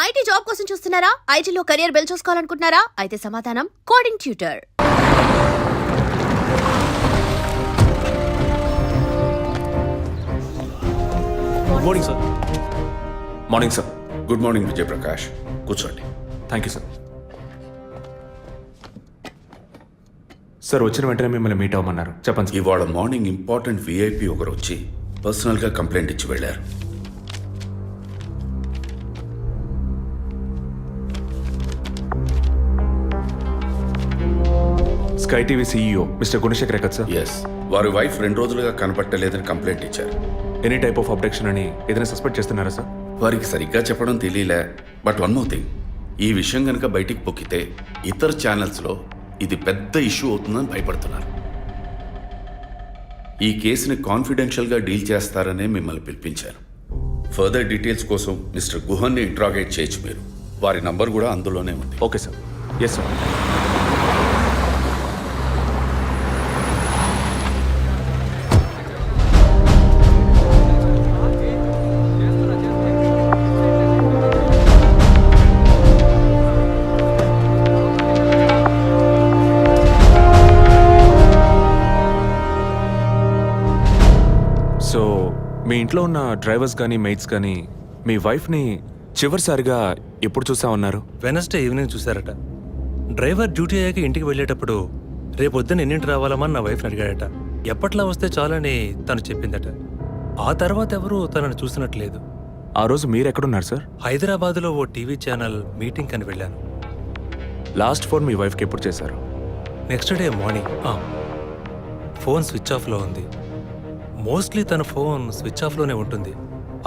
IT job కోసం చూస్తున్నారా? ఐటీలో కెరియర్ బిల్డ్ చూసుకోవాలనుకుంటున్నారా? అయితే సమాధానం coding tutor. Morning sir. Morning sir. Good morning Vijayaprakash, కూర్చోండి. Thank you sir. సార్ వచ్చిన వెంటనే మిమ్మల్ని మీట్ అవ్వమన్నారు, చెప్పండి సార్. ఇవాళ మార్నింగ్ ఇంపార్టెంట్ విఐపి ఒకరు వచ్చి పర్సనల్గా కంప్లైంట్ ఇచ్చి వెళ్ళారు. Sky TV CEO mister Gunasekhar కదా సార్? ఎస్, వారి వైఫ్ 2 రోజులుగా కనపట్టలేదని కంప్లైంట్ ఇచ్చారు. ఎనీ టైప్ ఆఫ్ అబ్డక్షన్ అని ఏదైనా సస్పెక్ట్ చేస్తున్నారా సార్? వారికి సరిగ్గా చెప్పడం తెలియలే. బట్ వన్ మోర్ థింగ్, ఈ విషయం కనుక బయటికి పొక్కితే ఇతర ఛానల్స్లో ఇది పెద్ద ఇష్యూ అవుతుందని భయపడుతున్నారు. ఈ కేసుని కాన్ఫిడెన్షియల్గా డీల్ చేస్తారనే మిమ్మల్ని పిలిపించారు. ఫర్దర్ డీటెయిల్స్ కోసం మిస్టర్ గుహన్ని ఇంట్రాగేట్ చేయొచ్చు మీరు. వారి నంబర్ కూడా అందులోనే ఉంది. Okay sir. Yes sir. So మీ ఇంట్లో ఉన్న డ్రైవర్స్ కానీ మెయిట్స్ కానీ మీ వైఫ్ని చివరిసారిగా ఎప్పుడు చూసా ఉన్నారు? వెనస్డే ఈవినింగ్ చూశారట. డ్రైవర్ డ్యూటీ అయ్యాక ఇంటికి వెళ్ళేటప్పుడు రేపొద్దున ఎన్నింటి రావాలమని నా వైఫ్ని అడిగాడట. ఎప్పట్లా వస్తే చాలని తను చెప్పిందట. ఆ తర్వాత ఎవరూ తనను చూసినట్లేదు. ఆ రోజు మీరు ఎక్కడున్నారు సార్? హైదరాబాద్లో ఓ టీవీ ఛానల్ మీటింగ్ అని వెళ్ళాను. లాస్ట్ ఫోన్ మీ వైఫ్కి ఎప్పుడు చేశారు? Next day morning. Phone switch ఆఫ్లో ఉంది. మోస్ట్లీ తన ఫోన్ స్విచ్ ఆఫ్లోనే ఉంటుంది.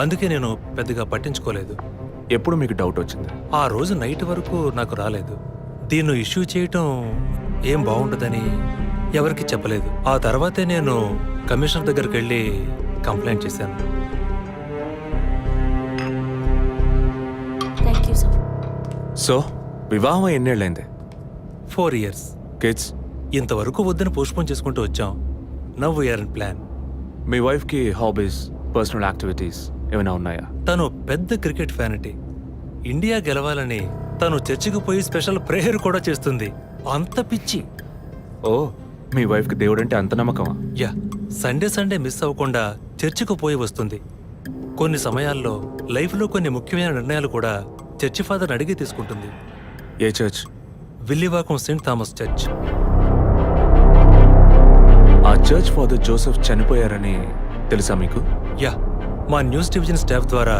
అందుకే నేను పెద్దగా పట్టించుకోలేదు. ఎప్పుడు మీకు డౌట్ వచ్చింది? ఆ రోజు నైట్ వరకు నాకు రాలేదు. దీన్ని ఇష్యూ చేయటం ఏం బాగుంటుందని ఎవరికి చెప్పలేదు. ఆ తర్వాతే నేను కమిషనర్ దగ్గరికి వెళ్ళి కంప్లైంట్ చేశాను. సో వివాహం ఎన్నేళ్ళైంది? 4 years. కిడ్స్? ఇంతవరకు వద్దని పోస్ట్పోన్ చేసుకుంటూ వచ్చాం. Now we're in plan. మీ వైఫ్కి హాబీస్, పర్సనల్ యాక్టివిటీస్ ఏమైనా ఉన్నాయా? తను పెద్ద క్రికెట్ ఫ్యానిటీ. ఇండియా గెలవాలని తను చర్చికి పోయి స్పెషల్ ప్రేయర్ కూడా చేస్తుంది. అంత పిచ్చి. ఓ, మీ వైఫ్కి దేవుడంటే అంత నమ్మకమా? యా, సండే మిస్ అవ్వకుండా చర్చికి పోయి వస్తుంది. కొన్ని సమయాల్లో లైఫ్లో కొన్ని ముఖ్యమైన నిర్ణయాలు కూడా చర్చి ఫాదర్ని అడిగి తీసుకుంటుంది. ఏ church? Villivakkam saint Thomas church. ఆ చర్చ్ ఫాదర్ జోసెఫ్ చనిపోయారని తెలుసా మీకు? యా, మా న్యూస్ డివిజన్ స్టాఫ్ ద్వారా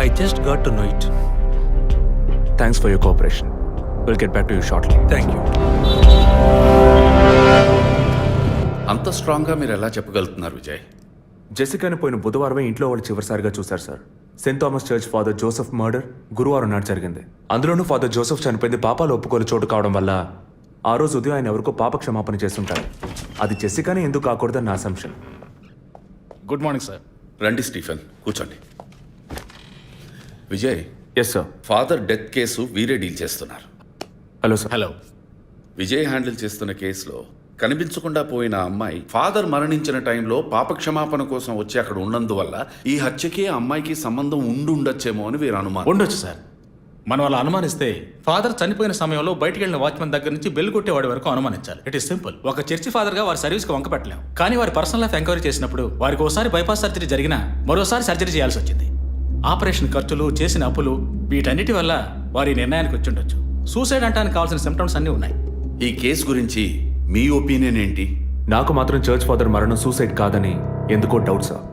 I just got to know it. Thanks for your cooperation. Will get back to you shortly. Thank you. అంత స్ట్రాంగ్గా మీరు ఎలా చెప్పగలుగుతున్నారు విజయ్? జెసికాని పోయిన బుధవారమే ఇంట్లో వాళ్ళు చివరిసారిగా చూశారు sir. Saint Thomas church father Joseph murder గురువారం నాడు జరిగింది. అందులోనూ ఫాదర్ జోసెఫ్ చనిపోయింది పాపాలు ఒప్పుకోలు చోటు కావడం వల్ల ఆ రోజు ఉదయం ఆయన ఎవరికో పాప క్షమాపణ చేస్తుంటారు. అది జెసికానే ఎందుకు కాకూడదని నా అసంప్షన్. Good morning sir. రండి స్టీఫెన్, కూర్చోండి. Vijay, yes sir. Father death case వీరే డీల్ చేస్తున్నారు. Hello sir. Hello. Vijay handle చేస్తున్న కేసులో కనిపించకుండా పోయిన అమ్మాయి ఫాదర్ మరణించిన టైంలో పాప క్షమాపణ కోసం వచ్చి అక్కడ ఉన్నందువల్ల ఈ హత్యకి ఆ అమ్మాయికి సంబంధం ఉండొచ్చేమో అని వీరు అనుమానం. ఉండొచ్చు సార్. మనం అలా అనుమానిస్తే ఫాదర్ చనిపోయిన సమయంలో బయటికి వెళ్ళిన వాచ్మెన్ దగ్గర నుంచి బెల్ కొట్టేవాడి వరకు అనుమానించాలి. It is simple. ఒక చర్చి ఫాదర్గా వారి సర్వీస్కి వంక పెట్టలేం. కానీ వారి పర్సనల్ లైఫ్ ఎంక్వైరీ చేసినప్పుడు వారికి ఒకసారి బైపాస్ సర్జరీ జరిగినా మరోసారి సర్జరీ చేయాల్సి వచ్చింది. ఆపరేషన్ ఖర్చులు, చేసిన అప్పులు, వీటన్నిటి వల్ల వారి నిర్ణయానికి వచ్చి ఉండొచ్చు. సూసైడ్ అంటానికి కావాల్సిన సిమ్టమ్స్ అన్నీ ఉన్నాయి. ఈ కేసు గురించి మీ ఒపీనియన్ ఏంటి? నాకు మాత్రం చర్చ్ ఫాదర్ మరణం సూసైడ్ కాదని ఎందుకో డౌట్ సార్.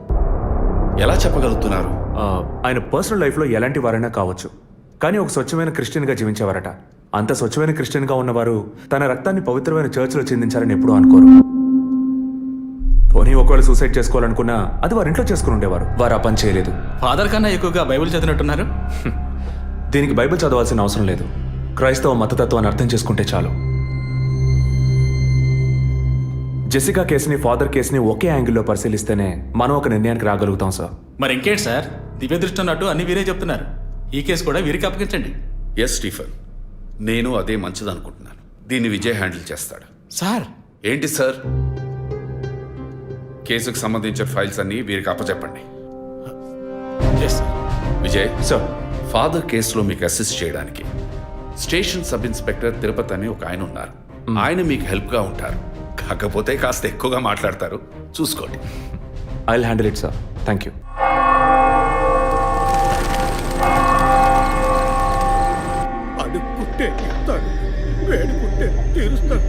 ఎలా చెప్పగలుగుతున్నారు? ఆయన పర్సనల్ లైఫ్లో ఎలాంటి వారైనా కావచ్చు, కానీ ఒక స్వచ్ఛమైన క్రిస్టియన్గా జీవించేవారట. అంత స్వచ్ఛమైన క్రిస్టియన్గా ఉన్నవారు తన రక్తాన్ని పవిత్రమైన చర్చ్లో చెందించాలని ఎప్పుడూ అనుకోరు. పోనీ ఒకవేళ సూసైడ్ చేసుకోవాలనుకున్నా అది వారి ఇంట్లో చేసుకుని ఉండేవారు. వారు ఆ పని చేయలేదు. ఫాదర్ కన్నా ఎక్కువగా బైబిల్ చదివినట్టున్నారు. దీనికి బైబిల్ చదవాల్సిన అవసరం లేదు. క్రైస్తవ మతతత్వాన్ని అర్థం చేసుకుంటే చాలు. జెసికా కేసుని, ఫాదర్ కేసుని ఒకే యాంగిల్లో పరిశీలిస్తేనే మనం ఒక నిర్ణయానికి రాగలుగుతాం సార్. మరి ఇంకేంటి సార్, దివ్య దృష్టి ఉన్నట్టు అన్ని వీరే చెప్తున్నారు. ఈ కేసు కూడా వీరికి అప్పగించండి. ఎస్ స్టీఫెన్, నేను అదే మంచిదనుకుంటున్నాను. దీన్ని విజయ్ హ్యాండిల్ చేస్తాడు. సార్. ఏంటి సార్? కేసుకు సంబంధించిన ఫైల్స్ అన్ని వీరికి అప్పచెప్పండి. Yes sir. Vijay sir, father కేసులో మీకు అసిస్ట్ చేయడానికి స్టేషన్ సబ్ ఇన్స్పెక్టర్ తిరుపతి అని ఒక ఆయన ఉన్నారు. ఆయన మీకు హెల్ప్గా ఉంటారు. కాకపోతే కాస్త ఎక్కువగా మాట్లాడతారు, చూసుకోండి. I will handle it sir. Thank you. అడుక్కుంటే ఇస్తాడు, వేడుకుంటే తీరుస్తాడు.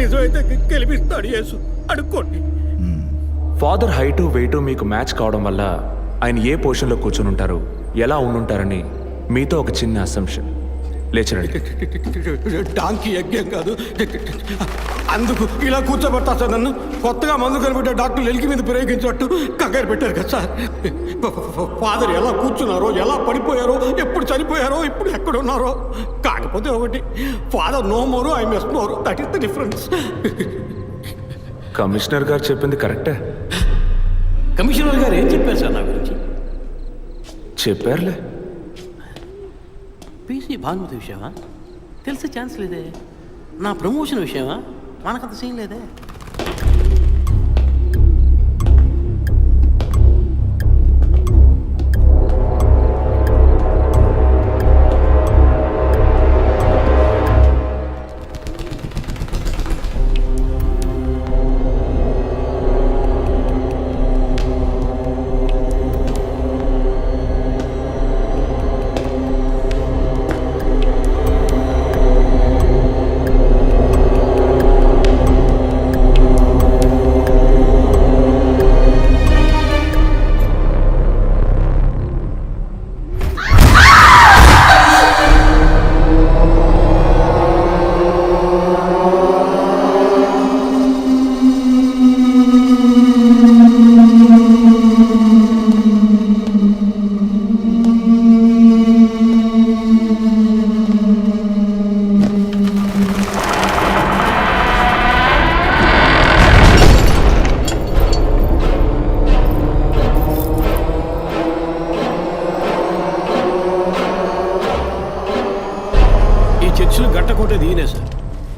నిజమైతే గెలిపిస్తాడు యేసు. అడుక్కోండి. ఫాదర్ హైటు వెయిటు మీకు మ్యాచ్ కావడం వల్ల ఆయన ఏ పొజిషన్లో కూర్చుని ఉంటారు, ఎలా ఉండుంటారని మీతో ఒక చిన్న అసంప్షన్. లేచరండి. డాంకీ యజ్ఞం కాదు, అందుకు ఇలా కూర్చోబెడతా సార్. నన్ను కొత్తగా మందు కనిపెట్టే డాక్టర్లు ఎలికి మీద ప్రయోగించినట్టు కంగారు పెట్టారు కదా సార్. ఫాదర్ ఎలా కూర్చున్నారో, ఎలా పడిపోయారో, ఎప్పుడు చనిపోయారో, ఇప్పుడు ఎక్కడున్నారో. కాకపోతే ఒకటి, father no more, I miss more. That is the difference. Commissioner గారు చెప్పింది కరెక్టే. కమిషనర్ గారు ఏం చెప్పారు సార్ నా గురించి? చెప్పారులే. పీసీ భానుమతి విషయమా? తెలిసే ఛాన్స్ లేదే. నా ప్రమోషన్ విషయమా? మనకంత సీన్ లేదే.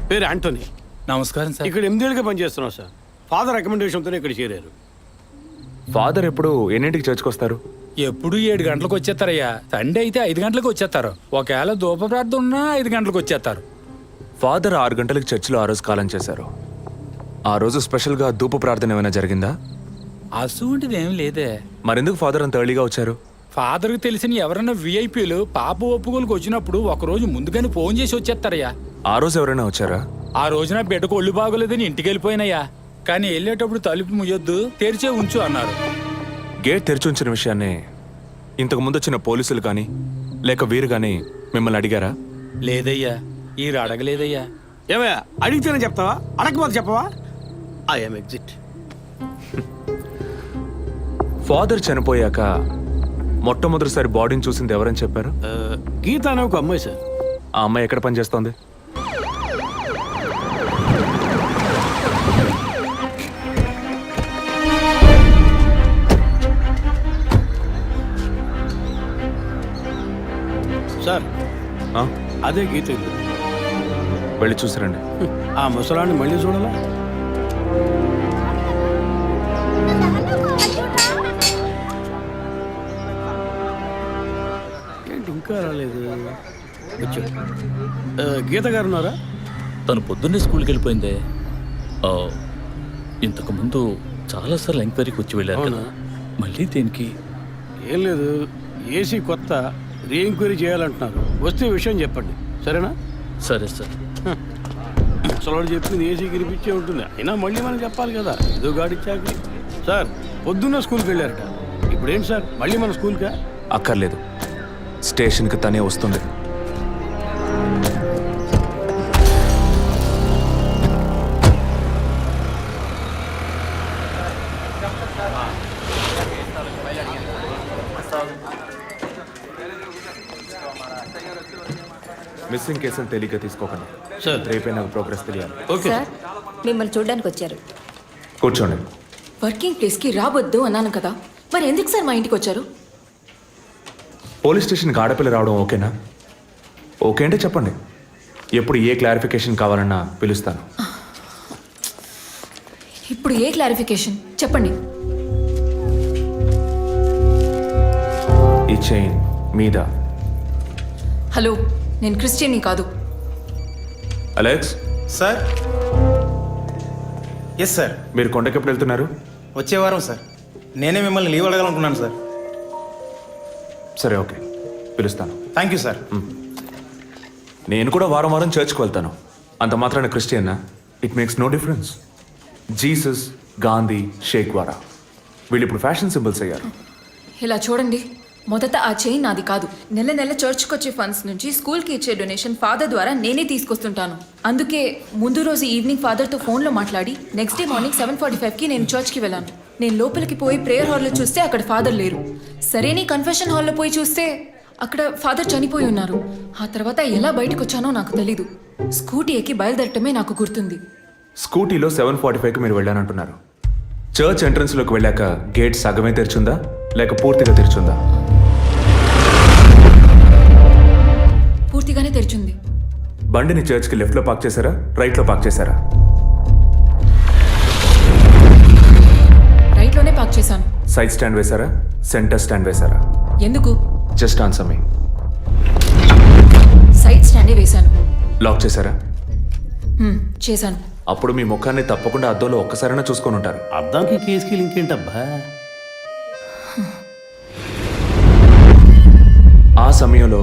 పేరు యాంటోనీ. నమస్కారం సార్. ఇక్కడ 8 ఏళ్ళుగా పనిచేస్తున్నాం సార్. ఫాదర్ రికమెండేషన్తోనే ఇక్కడ చేరారు. ఫాదర్ ఎప్పుడు ఎన్నింటికి చర్చ్కి వస్తారు? ఎప్పుడు 7 గంటలకు వచ్చేస్తారయ్యా. సండే అయితే 5 గంటలకు వచ్చేస్తారు. ఒకవేళ ధూప ప్రార్థన ఉన్నా 5 గంటలకు వచ్చేస్తారు. ఫాదర్ 6 గంటలకు చర్చిలో ఆ రోజు కాలం చేశారు. ఆ రోజు స్పెషల్గా ధూప ప్రార్థన ఏమైనా జరిగిందా? అసువంటిది ఏం లేదే. మరెందుకు ఫాదర్ అంత ఎర్లీగా వచ్చారు? ఫాదర్కి తెలిసిన ఎవరైనా విఐపీలు పాప ఒప్పుకోలకు వచ్చినప్పుడు ఒకరోజు ముందుగానే ఫోన్ చేసి వచ్చేస్తారయ్యా. ఆ రోజు ఎవరైనా వచ్చారా? ఆ రోజున బిడ్డకు ఒళ్ళు బాగోలేదని ఇంటికి వెళ్ళిపోయినయ్యా. కానీ వెళ్ళేటప్పుడు తలుపు ముయ్యొద్దు, తెరిచే ఉంచు అన్నారు. గేట్ తెరిచి ఉంచిన విషయాన్ని ఇంతకు ముందు వచ్చిన పోలీసులు కానీ లేక వీరు కానీ మిమ్మల్ని అడిగారా? లేదయ్యా, ఈ అడగలేదయ్యా. ఏమయ్యా, అడిగితేనే చెప్తావా, అడగకపోతే చెప్పవా? I'm exit. ఫాదర్ చనిపోయాక మొట్టమొదటిసారి బాడీని చూసింది ఎవరని చెప్పారు? గీత అనే ఒక అమ్మాయి సార్. ఆ అమ్మాయి ఎక్కడ పనిచేస్తోంది? సార్ అదే గీత ఇల్లు. వెళ్ళి చూసిరండి. ఆ ముసలాన్ని మళ్ళీ చూడాలా? ఏంటి ఇంకా రాలేదు? గీత గారు ఉన్నారా? తను పొద్దున్నే స్కూల్కి వెళ్ళిపోయిందే. ఇంతకు ముందు చాలాసార్లు ఎంక్వైరీకి వచ్చి వెళ్ళారు కదా, మళ్ళీ దేనికి? ఏం లేదు, ఏసీ కొత్త రీ ఎంక్వైరీ చేయాలంటున్నారు. వస్తే విషయం చెప్పండి, సరేనా? సరే సార్. ముసలాడు చెప్పింది ఏసీ గిరిపించే ఉంటుంది. అయినా మళ్ళీ మనం చెప్పాలి కదా, ఏదో గాడిచ్చాక. సార్ పొద్దున్న స్కూల్కి వెళ్ళారట, ఇప్పుడు ఏంటి సార్ మళ్ళీ మన స్కూల్కా? అక్కర్లేదు, స్టేషన్కి తనే వస్తుంది. మిస్సింగ్ కేసులు తేలిగ్గా తీసుకోకండి సార్. రేపే నాకు ప్రోగ్రెస్ తెలియాలి. ఓకే సార్, మిమ్మల్ని చూడడానికి వచ్చారు. కూర్చోండి. వర్కింగ్ ప్లేస్కి రావద్దు అన్నాను కదా, మరి ఎందుకు సార్ మా ఇంటికి వచ్చారు? పోలీస్ స్టేషన్కి ఆడపిల్ల రావడం ఓకేనా? ఓకే అంటే చెప్పండి, ఎప్పుడు ఏ క్లారిఫికేషన్ కావాలన్నా పిలుస్తాను. ఇప్పుడు ఏ క్లారిఫికేషన్ చెప్పండి. ఈ చైన్ మీద హలో, నేను క్రిస్టియన్ని కాదు. Alex, sir. Yes sir. మీరు కొండకి ఎప్పుడు వెళ్తున్నారు? వచ్చే వారం సార్. నేనే మిమ్మల్ని లీవ్ అడగాలనుకున్నాను సార్. సరే, ఓకే, పిలుస్తాను. Thank you sir. నేను కూడా వారం వారం చర్చ్కి వెళ్తాను. అంత మాత్రాన క్రిస్టియన్నా? It makes no difference. Jesus, Gandhi, షేక్ వారా వీళ్ళు ఇప్పుడు ఫ్యాషన్ సింబల్స్ అయ్యారు. ఇలా చూడండి, మొదట ఆ చైన్ నాది కాదు. నెల నెల చర్చ్కి వచ్చే ఫండ్స్ నుంచి స్కూల్కి ఇచ్చే డొనేషన్ ఫాదర్ ద్వారా నేనే తీసుకొస్తుంటాను. అందుకే ముందు రోజు ఈవినింగ్ ఫాదర్తో ఫోన్లో మాట్లాడి నెక్స్ట్ డే మార్నింగ్ 7:45కి నేను చర్చ్కి వెళ్ళాను. నేను లోపలికి పోయి ప్రేయర్ హాల్లో చూస్తే అక్కడ ఫాదర్ లేరు. సరే, నీ కన్ఫెషన్ హాల్లో పోయి చూస్తే అక్కడ ఫాదర్ చనిపోయి ఉన్నారు. ఆ తర్వాత ఎలా బయటకు వచ్చానో నాకు తెలీదు. స్కూటీ ఎక్కి బయలుదేరటమే నాకు గుర్తుంది. స్కూటీలో 7:45కి మీరు వెళ్ళానంటున్నారు. చర్చ్ ఎంట్రన్స్లోకి వెళ్ళాక గేట్ సగమే తెరిచుందా లేక పూర్తిగా తెరిచుందా? పూర్తిగానే తెరిచింది. బండిని చర్చ్కి లెఫ్ట్లో పార్క్ చేశారా, రైట్లో పార్క్ చేశారా? రైట్లోనే పార్క్ చేశాను. సైడ్ స్టాండ్ వేశారా, సెంటర్ స్టాండ్ వేశారా? ఎందుకు? జస్ట్ ఆన్సర్ మీ. సైడ్ స్టాండే వేశాను. లాక్ చేశారా? చేశాను. అప్పుడు మీ ముఖాన్ని తప్పకుండా అద్దంలో ఒక్కసారైనా చూసుకొని ఉంటారు. అద్దానికి కేసుకి లింక్ ఏంటబ్బా? ఆ సమయంలో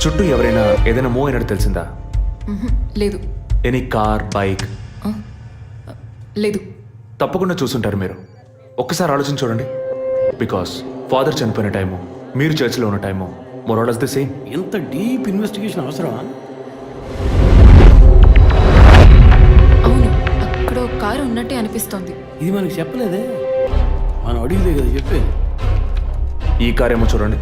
చుట్టూ ఎవరైనా ఏదైనా మూవ్ అయినట్టు తెలిసిందా? లేదు. Any car, bike? లేదు. తప్పకుండా చూసుంటారు మీరు. ఒక్కసారి ఆలోచించి చూడండి. బికాస్ ఫాదర్ చనిపోయిన టైము, మీరు చర్చిలో ఉన్న టైము మోరాలస్ ది సేమ్. ఎంత డీప్ ఇన్వెస్టిగేషన్ అవసరమా? అవును, అక్కడ ఒక కారు ఉన్నట్టే అనిపిస్తోంది. ఇది మనకి చెప్పలేదే, మనం అడిగితే కదా చెప్పేది. ఈ కార్ ఏమో చూడండి.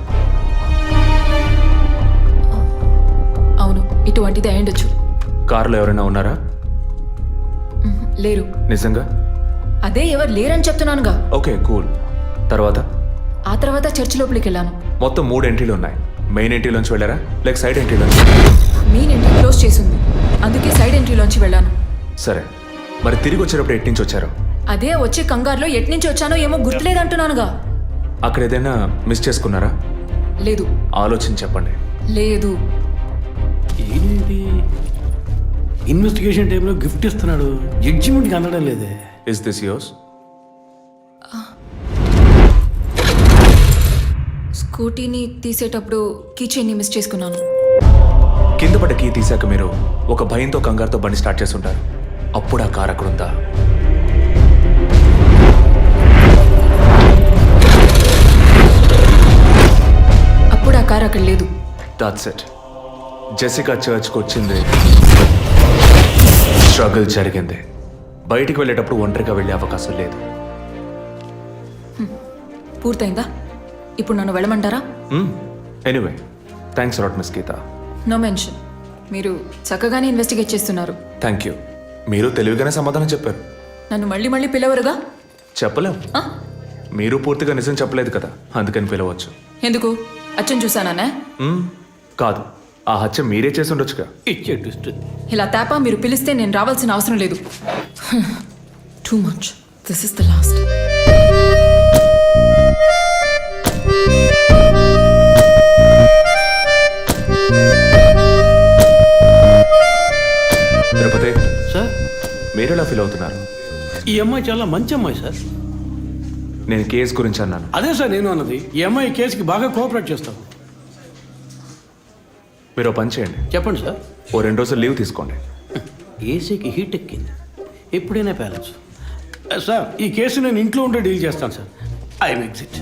అవును, ఇటువంటిది అయ్యుండొచ్చు. కారులో ఎవరైనా ఉన్నారా? లేరు. నిజంగా? అదే ఎవరు లేరని చెప్తున్నానుగా. Okay, cool. తర్వాత? ఆ తర్వాత చర్చ్ లోపలికి వెళ్ళాను. మొత్తం 3 ఎంట్రీలు ఉన్నాయి. మెయిన్ ఎంట్రీలోంచి వెళ్ళారా లేక సైడ్ ఎంట్రీలోంచి? మెయిన్ ఎంట్రీ క్లోజ్ చేసింది, అందుకే సైడ్ ఎంట్రీలోంచి వెళ్ళాను. సరే, మరి తిరిగి వచ్చేటప్పుడు ఎటు నుంచి వచ్చారు? అదే వచ్చే కంగారులో ఎట్నుంచి వచ్చానో ఏమో గుర్తులేదంటున్నానుగా. అక్కడ ఏదైనా మిస్ చేసుకున్నారా? లేదు. ఆలోచించి చెప్పండి. లేదు. ఏంటి ఇన్వెస్టిగేషన్ టైంలో గిఫ్ట్ ఇస్తున్నాడు, జడ్జిమెంట్కి అందడం లేదే. Is this yours? స్కూటీని తీసేటప్పుడు కీచైన్ని మిస్ చేసుకున్నాను. కింద పడ్డ కీ తీసాక మీరు ఒక భయంతో కంగారుతో బండి స్టార్ట్ చేస్తుంటారు. అప్పుడు ఆ కార్ అక్కడ ఉందా? అప్పుడు ఆ కారు అక్కడ లేదు. That's it. జెసికా చర్చ్కి వచ్చింది, స్ట్రగుల్ జరిగింది. బయటికి వెళ్ళేటప్పుడు ఒంటరిగా వెళ్ళే అవకాశం లేదు. పూర్తయిందా? ఇప్పుడు నన్ను వెళ్ళమంటారా? Anyway, thanks lot miss Geetha. No mention. మీరు చక్కగానే ఇన్వెస్టిగేట్ చేస్తున్నారు. Thank you. మీరు తెలివిగానే సమాధానం చెప్పారు. నన్ను మళ్ళీ మళ్ళీ పిలవరుగా? చెప్పలేం. ఆ? మీరు పూర్తిగా నిజం చెప్పలేదు కదా, అందుకని పిలవచ్చు. ఎందుకు? అచ్చం చూసానా? కాదు, ఆ హత్య మీరే చేసి ఉండొచ్చుగా. ఇచ్చే ట్విస్ట్. ఇలా తేపా మీరు పిలిస్తే నేను రావాల్సిన అవసరం లేదు. Too much. This is the last. Tirupati sir, మీరు ఎలా ఫీల్ అవుతున్నారు? ఈ అమ్మాయి చాలా మంచి అమ్మాయి సార్. నేను కేసు గురించి అన్నాను. అదే సార్ నేను అన్నది. ఈ అమ్మాయి కేసుకి బాగా కోఆపరేట్ చేస్తాం. మీరు ఓ పని చేయండి. చెప్పండి సార్. ఓ 2 రోజులు లీవ్ తీసుకోండి. ఏసీకి హీట్ ఎక్కింది, ఎప్పుడైనా బ్యాలెన్స్. సార్, ఈ కేసు నేను ఇంట్లో ఉంటే డీల్ చేస్తాను sir. I'm exit.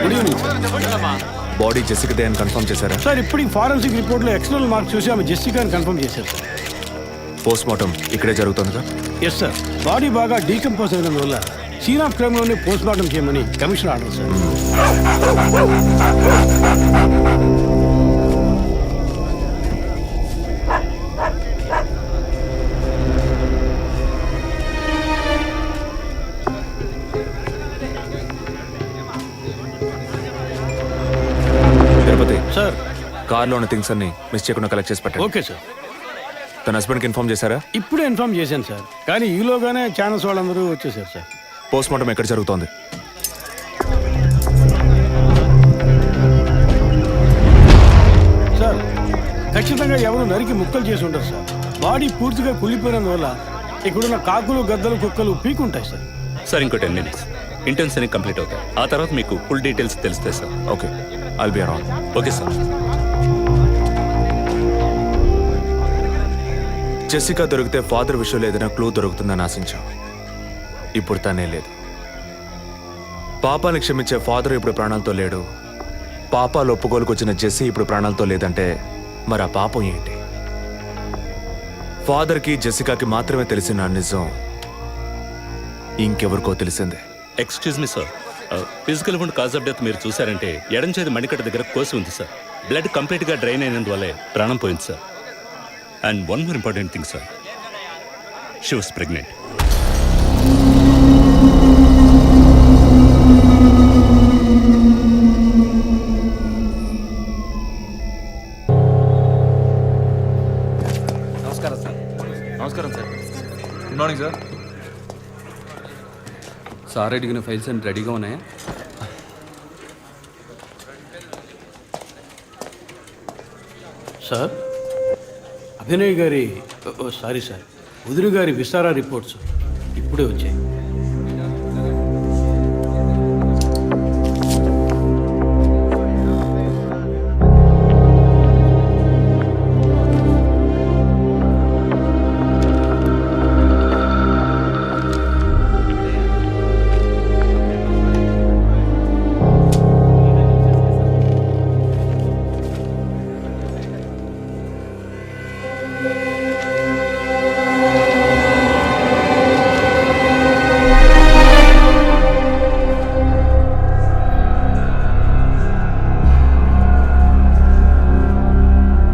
Good evening sir. Body జెసికదే అని కన్ఫర్మ్ చేశారా? సార్ ఇప్పటికి ఫారెన్సిక్ రిపోర్ట్లో ఎక్స్టర్నల్ మార్క్స్ చూసి ఆమె జెస్సికా అని కన్ఫర్మ్ చేశారు సార్. పోస్ట్ మార్టం ఇక్కడే జరుగుతుందిగా? Yes sir. బాడీ బాగా డీకంపోజ్ అయిన వల్ల సీన్ ఆఫ్ క్రైమ్లోనే పోస్ట్ మార్టం చేయమని commission order sir. Tirupati sir కార్లో ఉన్న థింగ్స్ అన్ని మిస్ చేయకుండా కలెక్ట్ చేసి పెట్టండి. Okay sir. తన హస్బెండ్కి ఇన్ఫార్మ్ చేశారా? ఇప్పుడే ఇన్ఫార్మ్ చేశాను సార్, కానీ ఈలోగానే ఛానల్స్ వాళ్ళందరూ వచ్చేసారు సార్. పోస్ట్ మార్టం ఎక్కడ జరుగుతోంది? సార్ ఖచ్చితంగా ఎవరు నరికి ముక్కలు చేసి ఉండరు సార్. బాడీ పూర్తిగా కుళ్ళిపోయినందువల్ల ఇక్కడున్న కాకులు గద్దలు కుక్కలు పీకుంటాయి సార్. సార్ ఇంకో 10 minutes ఇంటెన్స్ అని కంప్లీట్ అవుతాయి. ఆ తర్వాత మీకు ఫుల్ డీటెయిల్స్ తెలుస్తాయి sir. Okay, I'll be around. Okay sir. Jessica దొరికితే ఫాదర్ విషయంలో ఏదైనా క్లూ దొరుకుతుందని ఆశించాం. ఇప్పుడు తనే లేదు. పాపాన్ని క్షమించే ఫాదర్ ఇప్పుడు ప్రాణాలతో లేడు. పాపాలు ఒప్పుకోలుకు వచ్చిన జెస్సీ ఇప్పుడు ప్రాణాలతో లేదంటే మరి ఆ పాపం ఏంటి? ఫాదర్కి జెసికాకి మాత్రమే తెలిసిన నిజం ఇంకెవరికో తెలిసిందే. Excuse me sir, physical wound cause of death మీరు చూసారంటే ఎడం చేతి మణికట్ట దగ్గర కోసి ఉంది సార్. బ్లడ్ కంప్లీట్గా డ్రైన్ అయినందువల్లే ప్రాణం పోయింది sir. And one more important thing sir, she was pregnant. నమస్కారం సార్. నమస్కారం sir. Good morning sir. Sir అడిగిన ఫైల్స్ అన్ని రెడీగా ఉన్నాయా? సార్ అభినయ్ గారి సారీ సార్ ఉదిరి గారి విస్తారా రిపోర్ట్స్ ఇప్పుడే వచ్చాయి.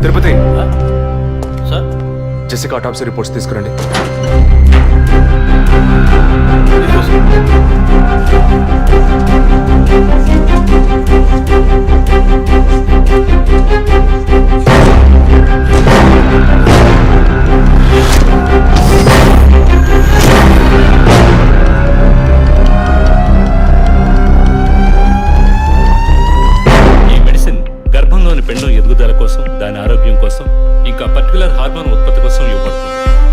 తిరుపతి, సార్ జెసికా ఆటాప్సీ రిపోర్ట్స్ తీసుకురండి. ఈ మెడిసిన్ గర్భంలోని పెండం ఎదుగుదల కోసం, దాని ఆరోగ్యం కోసం, ఇంకా పర్టికులర్ హార్మోన్ ఉత్పత్తి కోసం ఇవ్వబడుతుంది.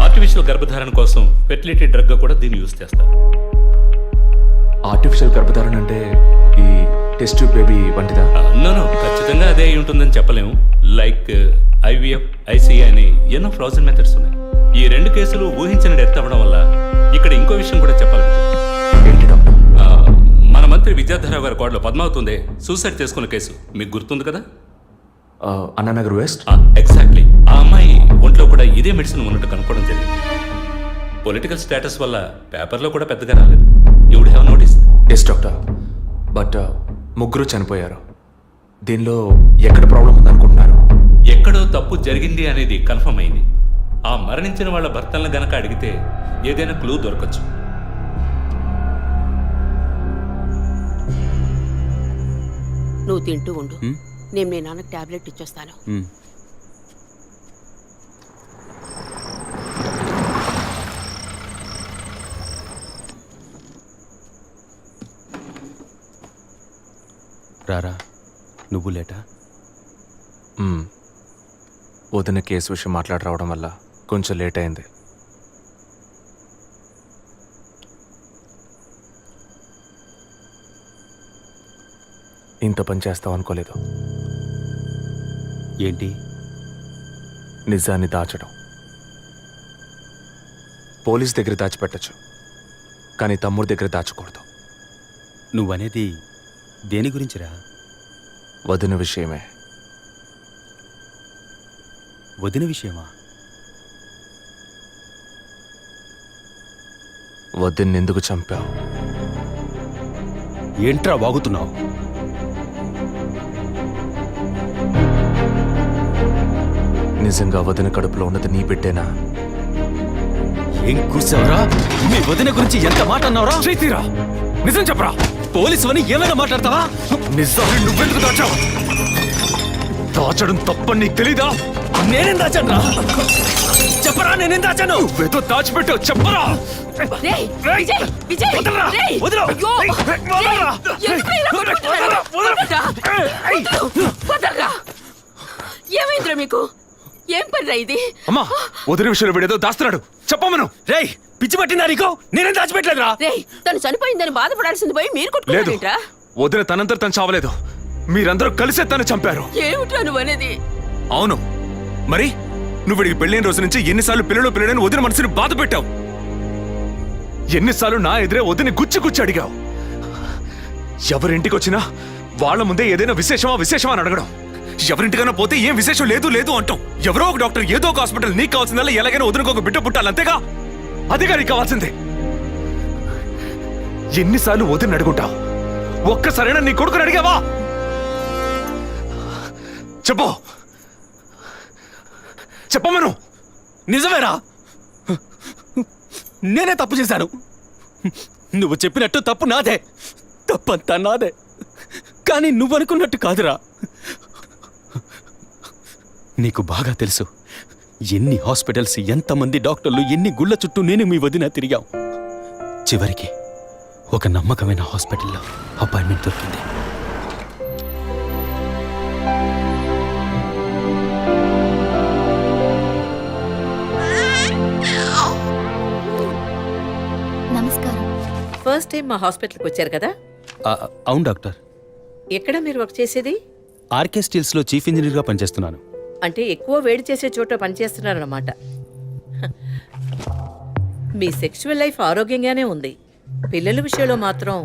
ఆర్టిఫిషియల్ గర్భధారణ కోసం ఫెర్టిలిటీ డ్రగ్ గా కూడా దీన్ని యూజ్ చేస్తారు. ఆర్టిఫిషియల్ గర్భధారణ అంటే ఈ టెస్ట్ ట్యూబ్ బేబీ వంటిదా? నో, ఖచ్చితంగా అదే అయి ఉంటుందని చెప్పలేము. లైక్ ఐవీఎఫ్, ఐసీఐ అని ఎన్నో ఫ్రోజన్ మెథడ్స్ ఉన్నాయి. ఈ 2 కేసులు ఊహించిన డెత్ అవ్వడం వల్ల ఇక్కడ ఇంకో విషయం కూడా చెప్పాలి. ఏంటి డాక్టర్? మన మంత్రి విద్యాధరరావు గారి కోడలు పద్మావతి సూసైడ్ చేసుకున్న కేసు మీకు గుర్తుంది కదా? అన్నానగర్ వెస్ట్. ఎగ్జాక్ట్లీ. ఆ అమ్మాయి ఒంట్లో కూడా ఇదే మెడిసిన్ ఉన్నట్టు కనుక్కోవడం జరిగింది. పొలిటికల్ స్టేటస్ వల్ల పేపర్లో కూడా పెద్దగా రాలేదు. You would have notice. Yes doctor, but ముగ్గురు చనిపోయారు. దీనిలో ఎక్కడ ప్రాబ్లం ఉందనుకుంటున్నారు? ఎక్కడో తప్పు జరిగింది అనేది కన్ఫర్మ్ అయింది. ఆ మరణించిన వాళ్ళ భర్తలను గనక అడిగితే ఏదైనా క్లూ దొరకచ్చు. నువ్వు తింటూ ఉండు, నేను మీ నాన్నకు టాబ్లెట్ ఇచ్చేస్తాను. రారా, నువ్వు లేటా? వదిన కేసు విషయం మాట్లాడి రావడం వల్ల కొంచెం లేట్ అయింది. ఇంత పని చేస్తావు అనుకోలేదు. ఏంటి? నిజాన్ని దాచడం. పోలీస్ దగ్గర దాచిపెట్టచ్చు, కానీ తమ్ముడి దగ్గర దాచకూడదు. నువ్వనేది దేని గురించిరా? వదిన విషయమే. వదిన విషయమా? వదిన్ని ఎందుకు చంపావు? ఏంట్రా వాగుతున్నావు? నిజంగా వదిన కడుపులో ఉన్నది నీ బిడ్డేనా? ఏం కూర్చావురా? మీ వదిన గురించి ఎంత మాట అన్నావురా? చేతిరా, నిజం చెప్పరా. పోలీసు అని ఏమైనా మాట్లాడతావా? నిజాన్ని నువ్వెందుకు దాచావు? దాచడం తప్పని నీకు తెలీదా? నేనేం దాచానురా? చెప్పరా, నేనేం దాచాను? నువ్వేదో దాచిపెట్టావు, చెప్పరా. రేయ్, విజయ్, విజయ్, వదలరా, రేయ్, వదలు. అయ్యో, వదలరా. ఎందుకు ఇలా కొట్టుకుంటున్నారు? వదలరా, వదలరా. ఏమైందిరా మీకు? ఏం పనిరా ఇది? అమ్మా, వదిన విషయంలో వీడేదో దాస్తున్నాడు, చెప్పమను. రేయ్, పిచ్చి పట్టిందా నీకు? నేనేం దాచిపెట్టలేదురా. రేయ్, తను చనిపోయిందని బాధపడాల్సింది పోయి మీరు లేదు, కొట్టుకుంటారేంట్రా? వదిన తనంతట తను చావలేదు. మీరందరూ కలిసే తను చంపారు. ఏమిట్రా నువ్వు అనేది? అవును, మరి నువ్వు వీడికి పెళ్ళైన రోజు నుంచి ఎన్నిసార్లు పిల్లలని వదిన మనసుని బాధ పెట్టావు? ఎన్నిసార్లు నా ఎదురే వదిని గుచ్చి అడిగావు? ఎవరింటికి వచ్చినా వాళ్ళ ముందే ఏదైనా విశేషమా అని అడగడం. ఎవరింటికైనా పోతే ఏం విశేషం లేదు అంటాం. ఎవరో ఒక డాక్టర్, ఏదో ఒక హాస్పిటల్, నీకు కావాల్సిందల్లా ఎలాగైనా వదినకు ఒక బిడ్డ పుట్టాలి, అంతేగా? అదేగా నీకు కావాల్సిందే. ఎన్నిసార్లు వదిన అడుగుంటావు? ఒక్కసారైనా నీ కొడుకుని అడిగావా? చెప్పమను. నిజమేరా, నేనే తప్పు చేశాను. నువ్వు చెప్పినట్టు తప్పు నాదే, తప్పంతా నాదే. కానీ నువ్వనుకున్నట్టు కాదురా. నీకు బాగా తెలుసు ఎన్ని హాస్పిటల్స్, ఎంతమంది డాక్టర్లు, ఎన్ని గుళ్ళ చుట్టూ నేను మీ వదిన తిరిగాం. చివరికి ఒక నమ్మకమైన హాస్పిటల్లో అపాయింట్మెంట్ దొరికింది. నమస్కారం. ఫస్ట్ టైం మా హాస్పిటల్కి వచ్చారు కదా? అవును డాక్టర్. ఎక్కడ మీరు వర్క్ చేసేది? ఆర్కే స్టీల్స్లో చీఫ్ ఇంజనీర్గా పనిచేస్తున్నాను. అంటే ఎక్కువ వేడి చేసే చోట పనిచేస్తున్నారన్నమాట. మీ సెక్షువల్ లైఫ్ ఆరోగ్యంగానే ఉంది. పిల్లల విషయంలో మాత్రం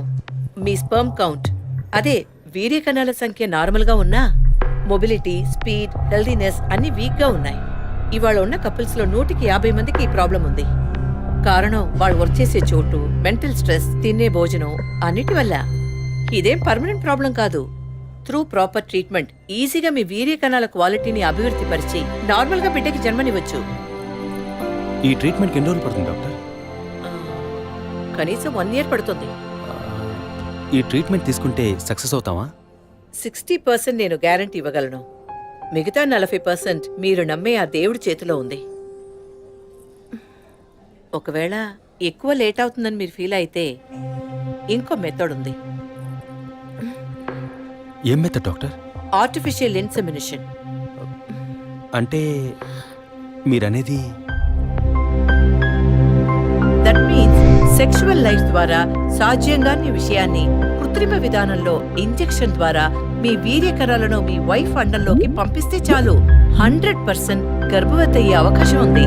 మీ స్పర్మ్ కౌంట్, అదే వీర్య కణాల సంఖ్య నార్మల్గా ఉన్నా మొబిలిటీ, స్పీడ్, హెల్దీనెస్ అన్ని వీక్గా ఉన్నాయి. ఇవాళ ఉన్న కపుల్స్లో 150 మందికి ఈ ప్రాబ్లం ఉంది. కారణం వాళ్ళు వర్క్ చేసే చోటు, మెంటల్ స్ట్రెస్, తినే భోజనం అన్నిటి వల్ల. ఇదేం పర్మనెంట్ ప్రాబ్లం కాదు. త్రూ ప్రాపర్ ట్రీట్మెంట్ ఈజీగా మీ వీర్య కణాల క్వాలిటీని అభివృద్ధి పరిచి నార్మల్గా బిడ్డకి జన్మనివ్వచ్చు. ఈ ట్రీట్మెంట్కి ఎన్ని రోజులు పడుతుంది డాక్టర్? కనీసం 1 year పడుతుంది. ఈ ట్రీట్మెంట్ తీసుకుంటే సక్సెస్ అవుతావా? 60% నేను గ్యారంటీ ఇవ్వగలను. మిగతా 40% మీరు నమ్మే ఆ దేవుడి చేతిలో ఉంది. ఒకవేళ ఎక్కువ లేట్ అవుతుందని మీరు ఫీల్ అయితే ఇంకో మెథడ్ ఉంది. ఏం మెథడ్ డాక్టర్? Artificial insemination. అంటే మీరనేది? దట్ మీన్స్ సెక్షువల్ లైఫ్ ద్వారా సాధ్యంగాని విషయాన్ని కృత్రిమ విధానంలో ఇంజెక్షన్ ద్వారా మీ వీర్యకణాలను మీ వైఫ్ అండంలోకి పంపిస్తే చాలు 100% గర్భవతి అయ్యే అవకాశం ఉంది.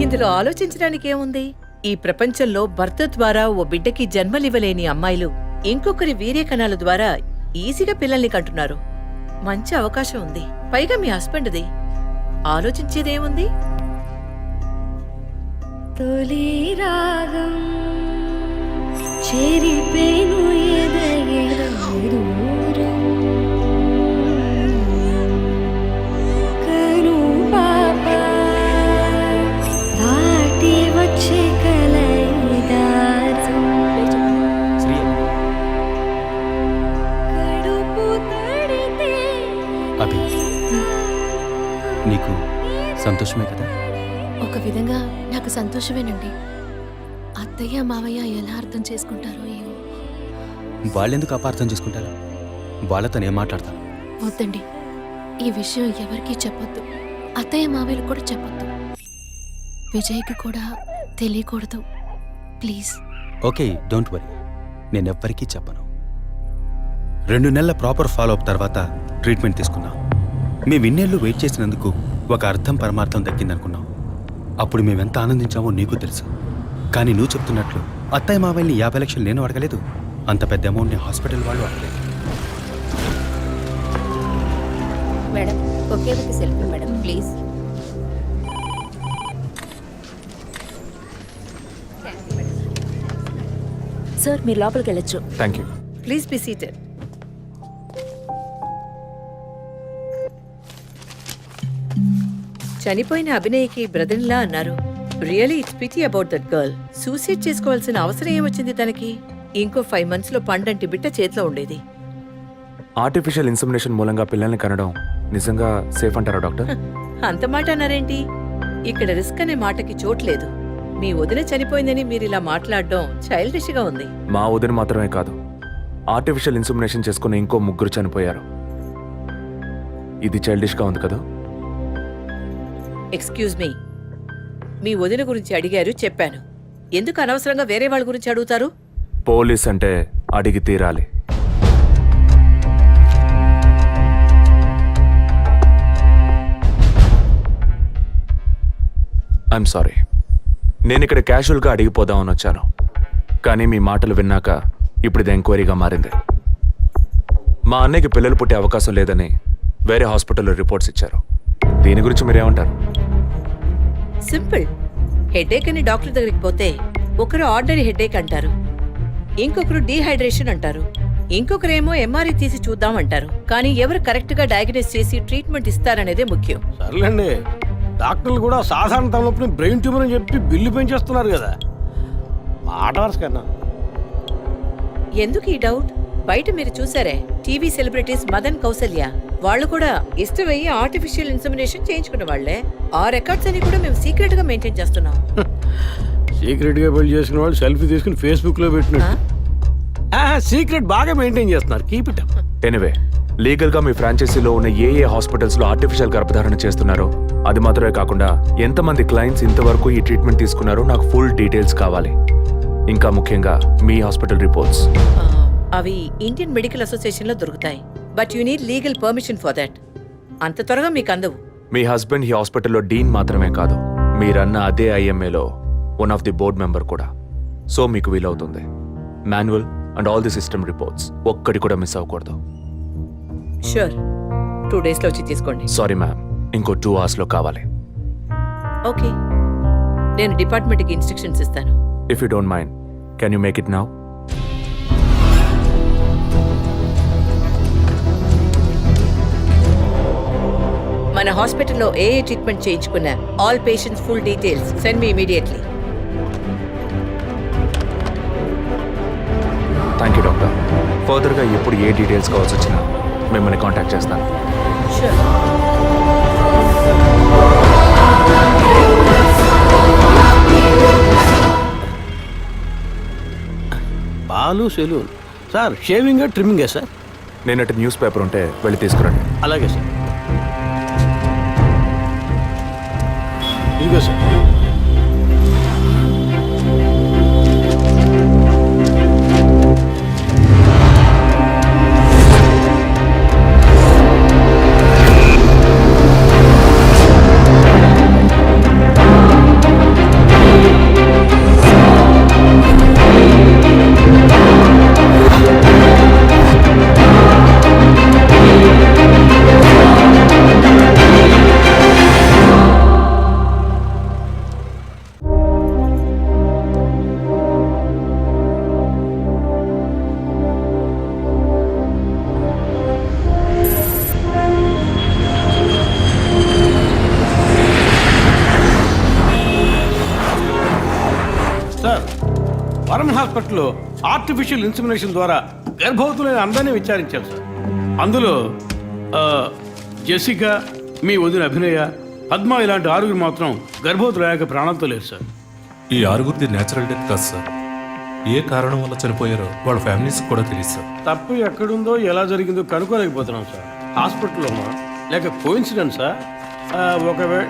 ఇందులో ఆలోచించడానికి ఏముంది? ఈ ప్రపంచంలో భర్త ద్వారా ఓ బిడ్డకి జన్మలివ్వలేని అమ్మాయిలు ఇంకొకరి వీర్యకణాల ద్వారా ఈజీగా పిల్లల్ని కంటున్నారు. మంచి అవకాశం ఉంది. పైగా మీ హస్బెండ్ది. ఆలోచించేదేముంది? తొలి రాగం చెరిపేను ఎదగెదూరం కను పాప దాటి వచ్చే కలైదారం కడుపు తడితే అభి, నీకు సంతోషమే కదా? ఒక విధంగా నాకు సంతోషమేనండి. అత్తయ్య మావయ్య ఎలా అర్థం చేసుకుంటారో ఏమో. వాళ్ళెందుకు అపార్థం చేసుకుంటారు? వాళ్ళతో ఏం మాట్లాడతాను? వద్దండి, ఈ విషయం ఎవరికీ చెప్పొద్దు. అత్తయ్య మావయ్యలు కూడా చెప్పొద్దు. విజయ్కి కూడా తెలియకూడదు, ప్లీజ్. ఓకే, డోంట్ వరీ, నేనెవ్వరికీ చెప్పను. 2 నెలల ప్రాపర్ ఫాలో అప్ తర్వాత ట్రీట్మెంట్ తీసుకున్నాం. మేము ఇన్నేళ్ళు వెయిట్ చేసినందుకు ఒక అర్థం పరమార్థం దక్కిందనుకున్నాం. అప్పుడు మేమెంత ఆనందించామో నీకు తెలుసు. కానీ నువ్వు చెప్తున్నట్లు అత్తయ్య మావల్ని 50 లక్షలు నేను అడగలేదు, అంత పెద్ద అమౌంట్ని హాస్పిటల్ వాళ్ళు అడగలేదు. మేడం ఒకే ఒక సెల్ఫీ మేడం ప్లీజ్. సార్ మీరు లోపలికి వెళ్ళొచ్చు. Thank you. Please be seated. చనిపోయిన అభినయ్కి బ్రదర్లా అన్నారు. Really it's pity about that girl. Suicide చేసుకోవాల్సిన అవసరం ఏమొచ్చింది తనకి? ఇంకో 5 months లో పండంటి బిడ్డ చేతిలో ఉండేది. ఆర్టిఫిషియల్ ఇన్సమినేషన్ మూలంగా పిల్లల్ని కనడం నిజంగా సేఫ్ అంటారా డాక్టర్? అంత మాట అన్నారేంటి? ఇక్కడ రిస్క్ అనే మాటకి చోట్లేదు. మీ వదిన చనిపోయిందని మీరు ఇలా మాట్లాడడం చైల్డిష్ గా ఉంది. మా వదిన మాత్రమే కాదు, ఆర్టిఫిషియల్ ఇన్సమినేషన్ చేసుకున్న ఇంకో 3 చనిపోయారు. ఇది చైల్డిష్గా ఉంది కదా? ఎక్స్క్యూజ్ మీ, మీ వదిన గురించి అడిగారు, చెప్పాను. ఎందుకు అనవసరంగా వేరే వాళ్ళ గురించి అడుగుతారు? పోలీస్ అంటే అడిగి తీరాలి. ఐఎమ్ సారీ, నేను ఇక్కడ క్యాజువల్గా అడిగిపోదామని వచ్చాను. కానీ మీ మాటలు విన్నాక ఇప్పుడు ఇది ఎంక్వైరీగా మారింది. మా అన్నయ్యకి పిల్లలు పుట్టే అవకాశం లేదని వేరే హాస్పిటల్లో రిపోర్ట్స్ ఇచ్చారు. దీని గురించి మీరేమంటారు? సింపుల్. హెడేక్ అని డాక్టర్ దగ్గరికి పోతే ఒకరు ఆర్డినరీ హెడేక్ అంటారు, ఇంకొకరు డీహైడ్రేషన్ అంటారు, ఇంకొకరేమో ఎంఆర్ఐ తీసి చూద్దాం అంటారు. కానీ ఎవరు కరెక్ట్ గా డయాగ్నోస్ చేసి ట్రీట్మెంట్ ఇస్తారనేదే ముఖ్యం. సర్లేండి, డాక్టర్లు కూడా సాధారణ తలనొప్పిని బ్రెయిన్ ట్యూమర్ అని చెప్పి బిల్లు పెంచేస్తున్నారు కదా. మాట వరుస కన్నా. ఎందుకు ఈ డౌట్? బయట మీరు చూసారే, టీవీ సెలబ్రిటీస్ మదన్ కౌసల్య వాళ్ళు కూడా ఇష్టమయ్యి ఆర్టిఫిషియల్ ఇన్సమినేషన్ చేయించుకున్న వాళ్లే. ఆ రికార్డ్స్ అని కూడా మేము సీక్రెట్ గా మెయింటైన్ చేస్తున్నాం. సీక్రెట్ గా పెళ్లి చేసిన వాళ్ళు సెల్ఫీ తీసుకుని ఫేస్బుక్ లో పెట్టినట్టు సీక్రెట్ బాగా మెయింటైన్ చేస్తున్నారు. Keep it up. Anyway, legal గా మీ ఫ్రాంచైజీలో ఉన్న ఏ హాస్పిటల్స్ లో ఆర్టిఫిషియల్ గర్భధారణ చేస్తున్నారో అది మాత్రమే కాకుండా ఎంతమంది క్లయింట్స్ ఇంతవరకు ఈ ట్రీట్మెంట్ తీసుకున్నారో నాకు ఫుల్ డీటెయిల్స్ కావాలి. ఇంకా ముఖ్యంగా మీ హాస్పిటల్ రిపోర్ట్స్. అవి ఇండియన్ మెడికల్ అసోసియేషన్ లో దొరుకుతాయి. But you need legal permission for that. అంత త్వరగా మీకు అందవు. మీ హస్బెండ్ ఈ హాస్పిటల్లో డీన్ మాత్రమే కాదు, మీరన్న అదే ఐఎంఏలో one of the board member కూడా. సో మీకు వీలవుతుంది. Manual and all the system reports ఒక్కటి కూడా మిస్ అవ్వకూడదు. షూర్, 2 days లో వచ్చి తీసుకోండి. సారీ మ్యామ్, ఇంకో 2 hours లో కావాలి. ఓకే, నేను డిపార్ట్మెంట్కి ఇన్స్ట్రక్షన్స్ ఇస్తాను. If you don't mind, can you make it now? మన హాస్పిటల్లో ఏ ట్రీట్మెంట్ చేయించుకున్నా all patients full details send me immediately. Thank you doctor. ఫర్దర్గా ఎప్పుడు ఏ డీటెయిల్స్ కావాల్సి వచ్చినా మిమ్మల్ని కాంటాక్ట్ చేస్తాను. షూర్. పాలు సెలూన్ సార్. షేవింగ్ ట్రిమ్మింగే సార్. నేనటి న్యూస్ పేపర్ ఉంటే వెళ్ళి తీసుకురండి. అలాగే సార్. ఇదిగో సార్. వరం హాస్పిటల్లో ఆర్టిఫిషియల్ ఇన్సమినేషన్ ద్వారా గర్భవతులైన అందరినీ విచారించారు సార్. అందులో జెసికా, మీ వదిన అభినయ, పద్మ ఇలాంటి 6 మాత్రం గర్భవతులయ్యాక ప్రాణంతో లేరు సార్. ఈ 6 నేచురల్ డెత్ కాదు సార్. ఏ కారణం వల్ల చనిపోయారో వాళ్ళ ఫ్యామిలీస్ కూడా తెలియదు సార్. తప్పు ఎక్కడుందో ఎలా జరిగిందో కనుక్కోలేకపోతున్నాం సార్. హాస్పిటల్లోనా లేక కోఇన్సిడెన్సా? ఒకవేళ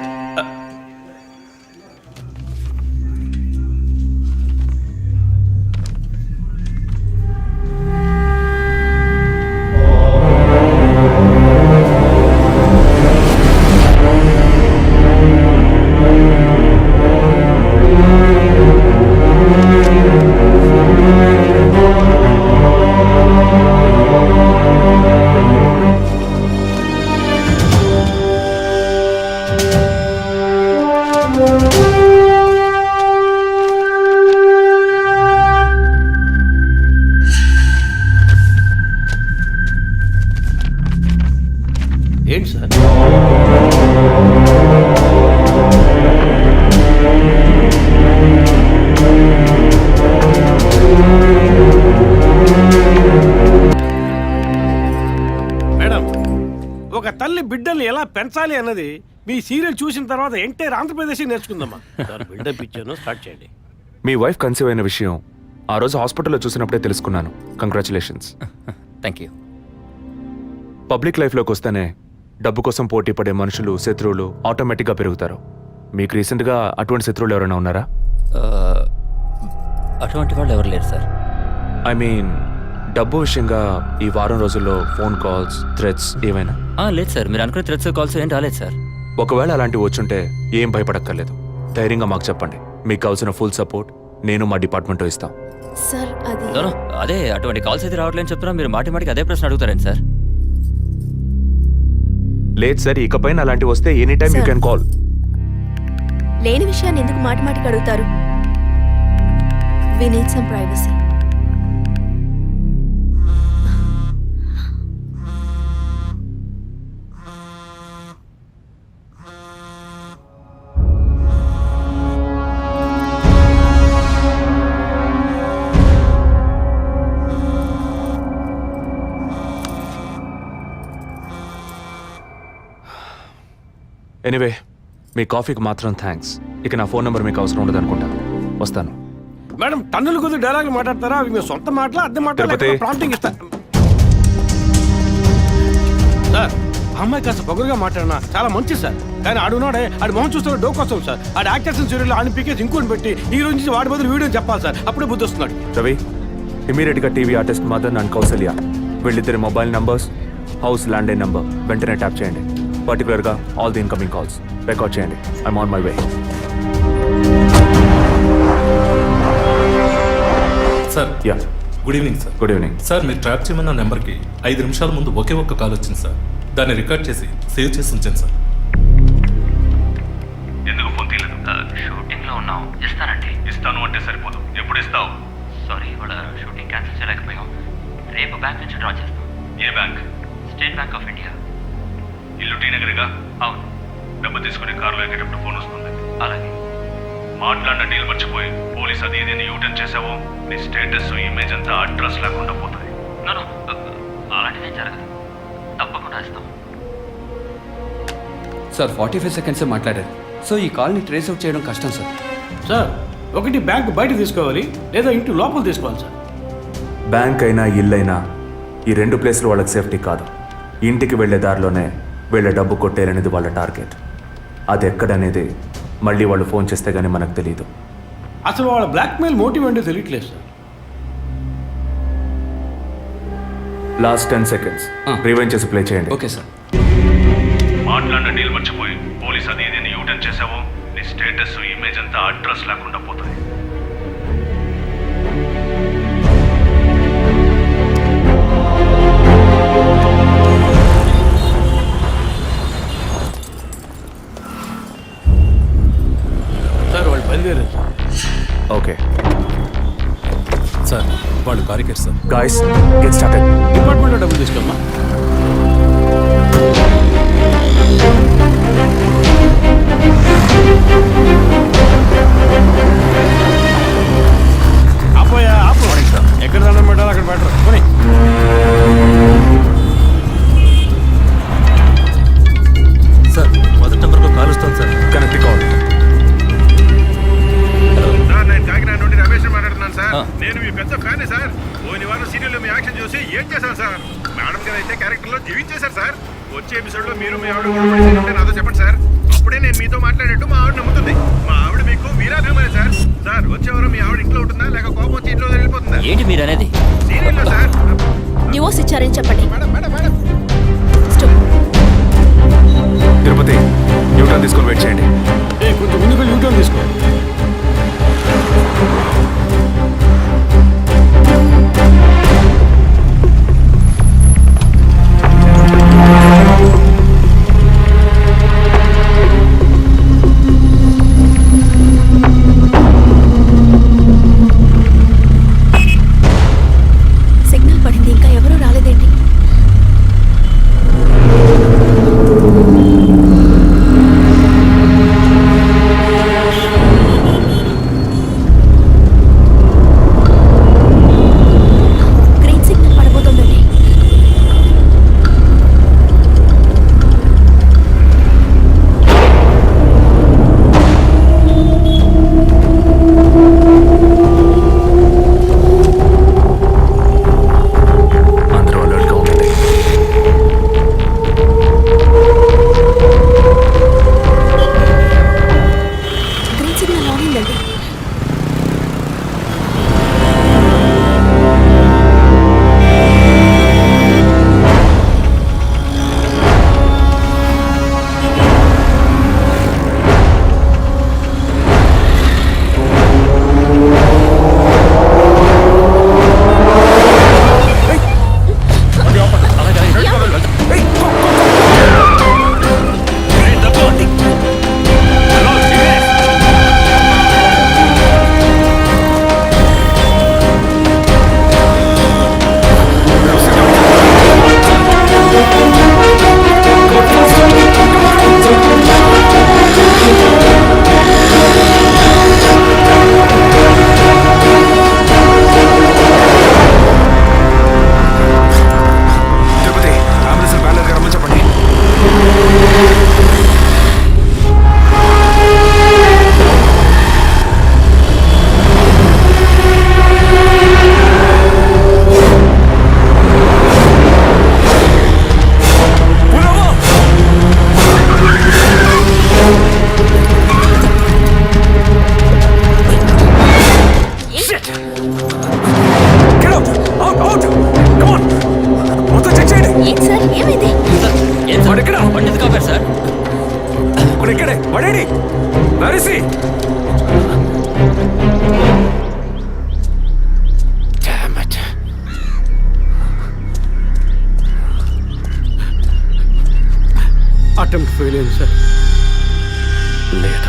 బిడ్డల్ని ఎలా పెంచాలి అన్నది మీ సీరియల్ చూసిన తర్వాత ఎంటైర్ ఆంధ్రప్రదేశ్ నేర్చుకుందామా. బిల్డప్ ఇచ్చాను, స్టార్ట్ చేయండి. మీ వైఫ్ కన్సీవ్ అయిన విషయం ఆ రోజు హాస్పిటల్లో చూసినప్పుడే తెలుసుకున్నాను. కంగ్రాచులేషన్స్. Thank you. పబ్లిక్ లైఫ్లోకి వస్తేనే డబ్బు కోసం పోటీ పడే మనుషులు, శత్రువులు ఆటోమేటిక్గా పెరుగుతారు. మీకు రీసెంట్గా అటువంటి శత్రువులు ఎవరైనా ఉన్నారా? అటువంటి వాళ్ళు ఎవరు లేరు సార్. ఐ మీన్ డబ్బు విషయంగా ఈ వారం రోజుల్లో ఫోన్ కాల్స్, థ్రెట్స్ ఏమైనా? లేదు సార్, మీరు అనుకునే థ్రెట్స్ కాల్స్ ఏం రాలేదు సార్. ఒకవేళ అలాంటివి వచ్చుంటే ఏం భయపడక్కర్లేదు. ధైర్యంగా మాకు చెప్పండి. మీకు కావాల్సిన ఫుల్ సపోర్ట్ నేను మా డిపార్ట్మెంట్ ఇస్తాం. సార్ అది అదే అటువంటి కాల్స్ అయితే రావట్లేని చెప్తున్నా, మీరు మాటి మాటికి అదే ప్రశ్న అడుగుతారండి సార్. లేదు సార్, ఇకపైన అలాంటివి వస్తే any time you can call. లేని విషయాన్ని ఎందుకు మాటి మాటికి అడుగుతారు? We need some privacy. Anyway, మీ కాఫీకి మాత్రం థ్యాంక్స్. ఇక నా ఫోన్ నెంబర్ మీకు అవసరం ఉండదు అనుకుంటా. వస్తాను. మేడం, టన్నులు కొద్ది డైలాగులు మాట్లాడతారా? అవి మీ సొంత మాటలా, అద్దె మాటలా, ప్రాంప్టింగ్ ఇస్తా. సార్, ఆ అమ్మాయి కాస్త పొగరుగా మాట్లాడినా చాలా మంచిది సార్. కానీ ఆడున్నాడే, ఆడి మొహం చూస్తున్న డోక్ వస్తాం సార్. ఆడి యాక్టర్స్ సీరియల్ ఆడిని పీకేసి ఇంకోటి పెట్టి ఈ రోజు నుంచి వాడి బదులు వీడియో చెప్పాలి సార్. అప్పుడే బుద్ధి వస్తున్నాడు. రవి, ఇమీడియట్గా TV artist Madan and Kausalya వీళ్ళిద్దరి mobile numbers, house landline number వెంటనే ట్యాప్ చేయండి. పర్టికులర్గా all the incoming calls record చేయండి. I'm on my way. Sir, yeah, good evening sir. Good evening sir, మీరు ట్రాప్ చేయమన్న నెంబర్కి 5 నిమిషాల ముందు ఒకే ఒక్క కాల్ వచ్చింది సార్. దాన్ని రికార్డ్ చేసి సేవ్ చేసి ఉంచాను సార్. ఎందుకు ఫోన్ తీయలేదు? షూటింగ్లో ఉన్నాం. ఇస్తానండి. ఇస్తాను అంటే సరిపోదు. ఎప్పుడు ఇస్తావు? సారీ, ఇవాళ షూటింగ్ క్యాన్సిల్ చేయలేకపోయాం. రేపు బ్యాంక్ నుంచి డ్రా చేస్తాం. ఏ bank? State Bank of India. ఇల్లు టీ నగర్గా? అవును. డబ్బు తీసుకుని కారులో ఎక్కేటప్పుడు ఫోన్ వస్తుంది. అలాగే. మాట్లాడిన డీల్ మర్చిపోయి పోలీస్ అది ఏదైనా యూటర్న్ చేసావో నీ స్టేటస్, ఇమేజ్ అంతా అడ్రస్ లేకుండా పోతాయి. అలాంటిదేం జరగదు. తప్పకుండా ఇస్తాం. సార్ 45 సెకండ్సే మాట్లాడారు. సో ఈ కాల్ని ట్రేస్ అవుట్ చేయడం కష్టం సార్. సార్, ఒకటి బ్యాంక్ బయట తీసుకోవాలి, లేదా ఇంటి లోపల తీసుకోవాలి సార్. బ్యాంక్ అయినా ఇల్లైనా ఈ 2 ప్లేస్లు వాళ్ళకి సేఫ్టీ కాదు. ఇంటికి వెళ్లే దారిలోనే వీళ్ళ డబ్బు కొట్టేయాలనేది వాళ్ళ టార్గెట్. అది ఎక్కడనేది మళ్ళీ వాళ్ళు ఫోన్ చేస్తే గానీ మనకు తెలియదు. అసలు వాళ్ళ బ్లాక్మెయిల్ మోటివ్ ఏంటో తెలియట్లేదు సార్. లాస్ట్ 10 సెకండ్స్ రివైండ్ చేసి ప్లే చేయండి. Okay sir. మాట్లాడిన డీల్ మర్చిపోయి పోలీస్ అది ఏదైనా యూటర్న్ చేసావో నీ స్టేటస్, ఇమేజ్ అంతా అడ్రస్ లేకుండా పోతాయి. సార్, వాళ్ళు బయలుదేరారు. ఓకే సార్, వాళ్ళు కారికేట్ సార్. Guys, get started. డిపార్ట్మెంట్లో డబ్బులు తీసుకోమ్మా. ఆపోయా, ఆపు. ఎక్కడ దండం పెట్టాలి అక్కడ పెట్టరు. కొని సార్, మొదటి నెంబర్కి కాల్ వస్తుంది సార్. Connect call. నేను కాకినాడ నుండి రమేష్ మాట్లాడుతున్నాను సార్. నేను మీ పెద్ద ఫ్యాన్ సార్. పోయిన వారం సీరియల్లో మీ యాక్షన్ చూసి ఏం చేశారు సార్? మేడం గారు అయితే క్యారెక్టర్లో జీవించేశారు సార్. వచ్చే ఎపిసోడ్లో మీరు మీ ఆవిడ గొడవ నాతో చెప్పండి సార్. అప్పుడే నేను మీతో మాట్లాడినట్టు మా ఆవిడ నమ్ముతుంది. మా ఆవిడ మీకు వీరాభిమాని సార్. సార్, వచ్చే వారం మీ ఆవిడ ఇంట్లో ఉంటుందా, లేక కోపం వచ్చి ఇంట్లో వెళ్ళిపోతుందా? ఏంటి మీరు అనేది? సీరియల్లో సార్ డివోర్స్ ఇచ్చారని చెప్పండి. Madam madam madam Tirupati, U turn తీసుకొని వెయిట్ చేయండి. కొంచెం ముందుకు యూటర్న్ తీసుకో. సిగ్నల్ పడింది, ఇంకా ఎవరూ రాలేదేంటి? ఫెయిల్ అయింది సార్. లేదు.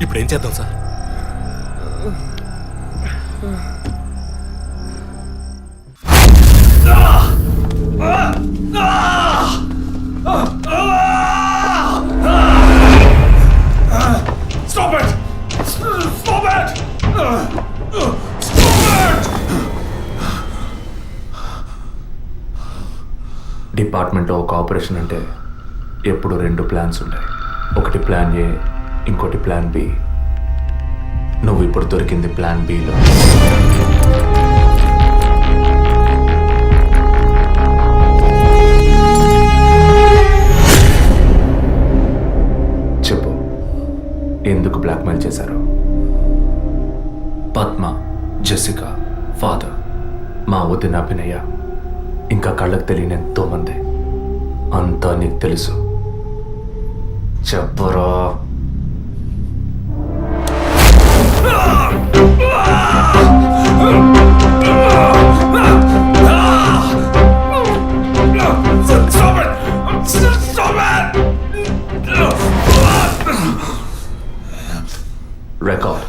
ఇప్పుడు ఏం చేద్దాం సార్? డిపార్ట్మెంట్లో ఒక ఆపరేషన్ అంటే ఎప్పుడు 2 ప్లాన్స్ ఉంటాయి. ఒకటి ప్లాన్ ఏ, ఇంకోటి ప్లాన్ బి. నువ్వు ఇప్పుడు దొరికింది ప్లాన్ బిలో. చెప్పు, ఎందుకు బ్లాక్మెయిల్ చేశారు? పద్మ, జెసికా, ఫాదర్, మా వదిన అభినయ, ఇంకా కళ్ళకు తెలియని ఎంతో మంది. అంతా నీకు తెలుసు. చెప్పరా? రికార్డ్.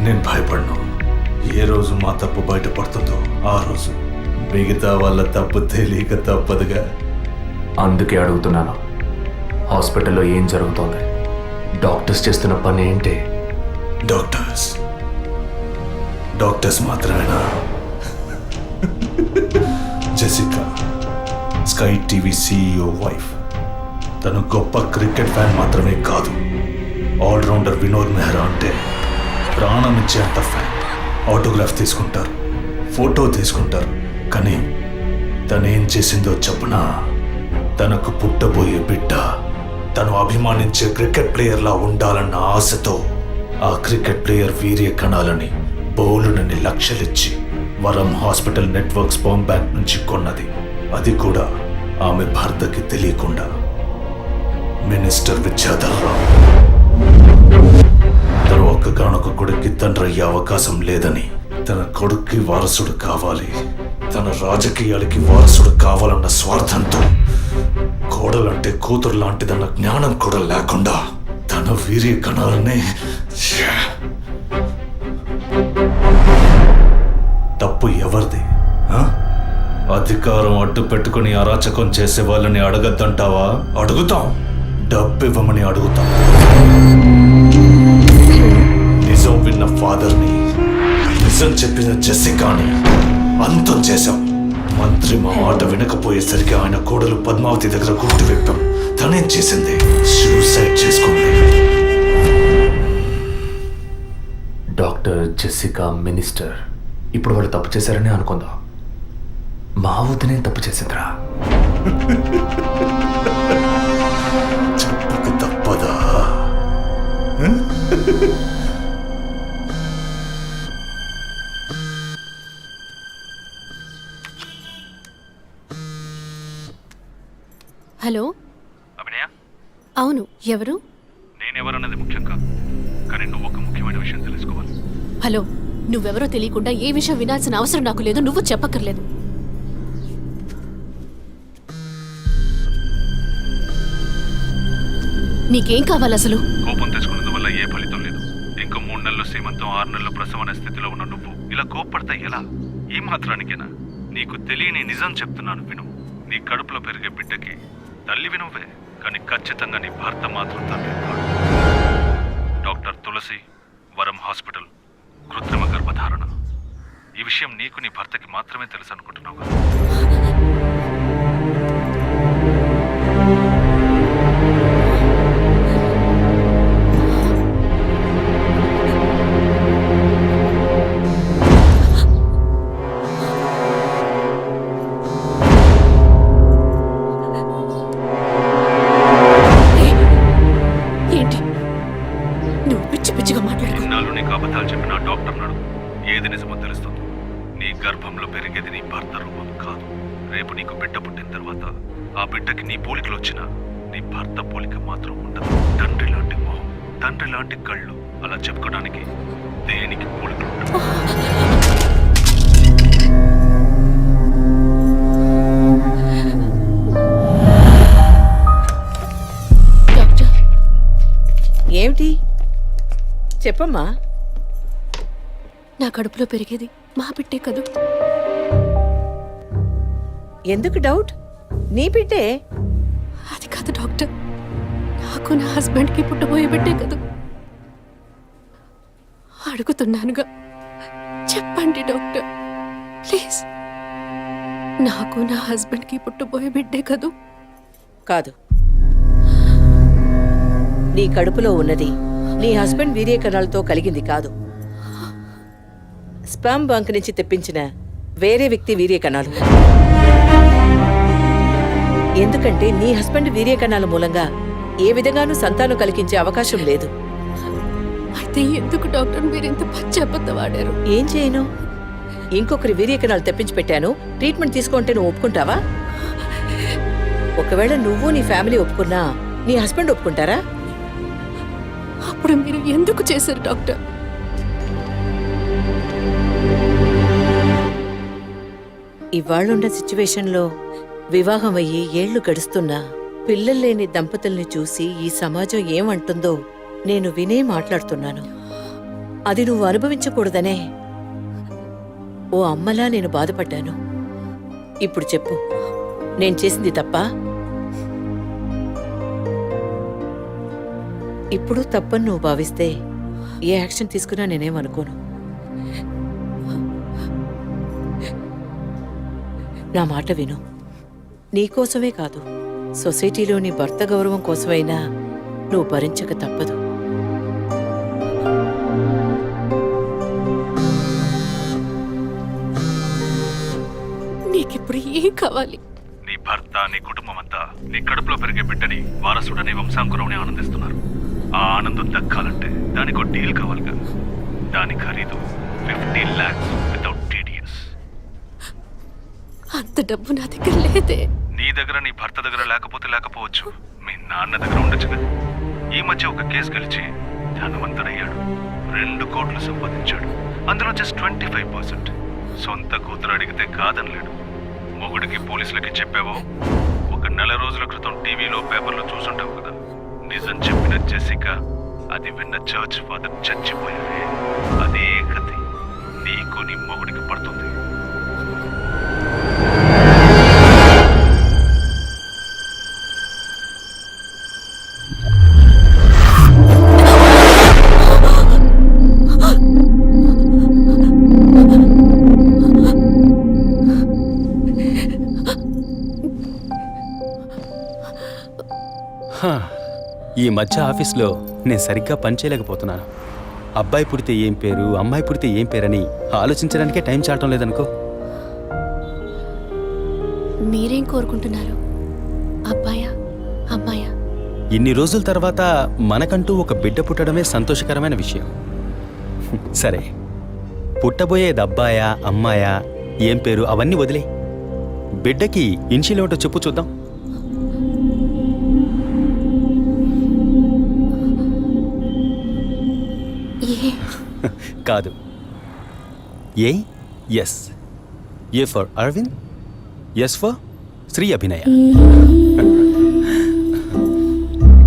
నేను భయపడను. ఏ రోజు మా తప్పు బయటపడుతుందో ఆ రోజు మిగతా వాళ్ళ తప్పు తెలియక తప్పదుగా. అందుకే అడుగుతున్నాను, హాస్పిటల్లో ఏం జరుగుతోంది? డాక్టర్స్ చేస్తున్న పని ఏంటి? డాక్టర్స్ మాత్రమేనా? Jessica, sky TV CEO wife. తను గొప్ప క్రికెట్ ఫ్యాన్ మాత్రమే కాదు, ఆల్రౌండర్ వినోద్ మెహ్రా అంటే ప్రాణం ఇచ్చేంత ఫ్యాన్. ఆటోగ్రాఫ్ తీసుకుంటారు, ఫోటో తీసుకుంటారు. కానీ తనేం చేసిందో చెప్పునా? తనకు పుట్టబోయే బిడ్డ తను అభిమానించే క్రికెట్ ప్లేయర్లా ఉండాలన్న ఆశతో ఆ క్రికెట్ ప్లేయర్ వీర్య కణాలని బౌలునని లక్షలిచ్చి వరం హాస్పిటల్ నెట్వర్క్ స్పర్మ్ బ్యాంక్ నుంచి కొన్నది. అది కూడా ఆమె భర్తకి తెలియకుండా. మినిస్టర్ విద్యాధర్ రావు తను ఒక్కగానొక్క కొడుక్కి తండ్రి అయ్యే అవకాశం లేదని, తన కొడుక్కి వారసుడు కావాలి, తన రాజకీయాలకి వారసుడు కావాలన్న స్వార్థంతో, కోడలంటే కూతురు లాంటిదన్న జ్ఞానం కూడా లేకుండా తన వీర్య కణాలనే. తప్పు ఎవరిది? అధికారం అడ్డు పెట్టుకుని అరాచకం చేసే వాళ్ళని అడగద్దంటావా? అడుగుతాం. డబ్బు ఇవ్వమని అడుగుతాం. నిజం విన్న ఫాదర్ని, నిజం చెప్పిన జెసికాని అంతం చేశాం. మంత్రి మా మాట వినకపోయేసరికి ఆయన కోడలు పద్మావతి దగ్గర గుర్తు విప్పాం. తనేం చేసింది? సూసైడ్ చేసుకుంది. డాక్టర్, జెసికా, మినిస్టర్, ఇప్పుడు వాళ్ళు తప్పు చేశారని అనుకుందాం. మా వదినే తప్పు చేసిందిరా. చెప్పక తప్పదా? హలో, అభినయ, అవును, ఎవరు? నేనెవరన్నది ముఖ్యం కాదు, కానీ నువ్వు ఒక ముఖ్యమైన విషయం తెలుసుకోవాలి. హలో, నువ్వెవరో తెలియకుండా ఏ విషయం వినాల్సిన అవసరం నాకు లేదు. నువ్వు చెప్పక్కర్లేదు. నీకేం కావాలి అసలు? కోపం తెచ్చుకున్నందువల్ల ఏ ఫలితం లేదు. ఇంకో 3 నెలలు శ్రీమంతం, 6 నెలలు ప్రసవం అనే స్థితిలో ఉన్న నువ్వు ఇలా కోప్పడతా ఎలా? ఈ మాత్రానికేనా? నీకు తెలియని నిజం చెప్తున్నాను, విను. నీ కడుపులో పెరిగే బిడ్డకి తల్లివి నువ్వే, కానీ ఖచ్చితంగా నీ భర్త మాత్రం తండ్రి కాదు. డాక్టర్ తులసి, వరం హాస్పిటల్, కృత్రిమ గర్భధారణ. ఈ విషయం నీకు నీ భర్తకి మాత్రమే తెలుసు అనుకుంటున్నావు కదా? ఏంటి నువ్వు పిచ్చి పిచ్చిగా మాట్లాడుకో. ఇన్నాళ్ళు నీకు అబద్ధాలు చెప్పిన డాక్టర్ నాడు ఏది నిజమో తెలుస్తుంది. నీ గర్భంలో పెరిగేది నీ భర్త రూపం కాదు. రేపు నీకు బిడ్డ పుట్టిన తర్వాత ఆ బిడ్డకి నీ పోలికలు వచ్చినా నీ భర్త పోలిక మాత్రం ఉండదు. తండ్రి లాంటి మొహం, తండ్రి లాంటి కళ్ళు, అలా చెప్పుకోవడానికి దేనికి పోలికలు ఉండవు. డాక్టర్, ఏమిటి చెప్పమ్మా? నా కడుపులో పెరిగేది మా బిడ్డే కదూ. ఎందుకు డౌట్? నీ బిడ్డే. అది కాదు డాక్టర్, నాకు నా హస్బెండ్కి పుట్టబోయే బిడ్డే కదూ. అడుగుతున్నానుగా, చెప్పండి డాక్టర్ ప్లీజ్. నాకు నా హస్బెండ్కి పుట్టబోయే బిడ్డే కదూ. కాదు, నీ కడుపులో ఉన్నది నీ హస్బెండ్ వీర్య కణాలతో కలిగింది కాదు. స్పర్మ్ బ్యాంక్ నుంచి తెప్పించిన వేరే వ్యక్తి వీర్య కణాలు. ఎందుకంటే నీ హస్బెండ్ వీర్య కణాల మూలంగా ఏ విధంగానూ సంతానం కలిగించే అవకాశం లేదు. అయితే ఎందుకు డాక్టర్ మీరు ఇంత పచ్చబద్ధ వాడారు? ఏం చేయను? ఇంకొకరి వీర్యకణాలు తెప్పించి పెట్టాను. ట్రీట్మెంట్ తీసుకుంటే నువ్వు ఒప్పుకుంటావా? ఒకవేళ నువ్వు నీ ఫ్యామిలీ ఒప్పుకున్నా నీ హస్బెండ్ ఒప్పుకుంటారా? అప్పుడు మీరు ఎందుకు చేశారు డాక్టర్? ఇవాళ్ళున్న సిచ్యువేషన్లో వివాహం అయ్యి ఏళ్లు గడుస్తున్నా పిల్లలు లేని దంపతుల్ని చూసి ఈ సమాజం ఏమంటుందో నేను వినే మాట్లాడుతున్నాను. అది నువ్వు అనుభవించకూడదనే ఓ అమ్మలా నేను బాధపడ్డాను. ఇప్పుడు చెప్పు, నేను చేసింది తప్పా? ఇప్పుడు తప్పని నువ్వు భావిస్తే ఏ యాక్షన్ తీసుకున్నా నేనేమనుకోను. నా మాట విను. నీకోసమే కాదు, సొసైటీలోని భర్త గౌరవం కోసమైనా నువ్వు భరించక తప్పదు. నీకిప్పుడు ఏం కావాలి? నీ భర్త, నీ కుటుంబం అంతా నీ కడుపులో పెరిగే బిడ్డని వారసుడని వంశాంకురమని ఆనందిస్తున్నారు. ఆ ఆనందం దక్కాలంటే దానికి డీల్ కావాలిగా. దాని ఖరీదు 50 lakhs వితౌట్ TDS. అంత డబ్బు నా దగ్గర లేదే. నీ దగ్గర, నీ భర్త దగ్గర లేకపోవచ్చు, మీ నాన్న దగ్గర ఉండొచ్చుగా. ఈ మధ్య ఒక కేసు గెలిచి ధనవంతుడయ్యాడు. 2 కోట్లు సంపాదించాడు. అందులో జస్ట్ 25%. సొంత కూతురు అడిగితే కాదనలేడు. మొగుడికి, పోలీసులకి చెప్పావో 1 నెల రోజుల క్రితం టీవీలో, పేపర్లో చూసుంటావు కదా. నిజం చెప్పిన జెసికా, అది విన్న చర్చ్ ఫాదర్ చచ్చిపోయారే. అదే కథ నీకు, నీ మొగుడికి పడుతుంది. ఈ మధ్య ఆఫీస్లో నేను సరిగ్గా పనిచేయలేకపోతున్నాను. అబ్బాయి పుడితే ఏం పేరు, అమ్మాయి పుడితే ఏం పేరని ఆలోచించడానికే టైం చాటం లేదనుకో. మీరేం కోరుకుంటున్నారు? అబ్బాయా, అమ్మాయా? ఇన్ని రోజుల తర్వాత మనకంటూ ఒక బిడ్డ పుట్టడమే సంతోషకరమైన విషయం. సరే, పుట్టబోయేది అబ్బాయా, అమ్మాయా, ఏం పేరు అవన్నీ వదిలే. బిడ్డకి ఇన్షియల్ ఏమిటో చెప్పు చూద్దాం. కాదు, A. S. A for Aravind, S for Sri Abhinaya.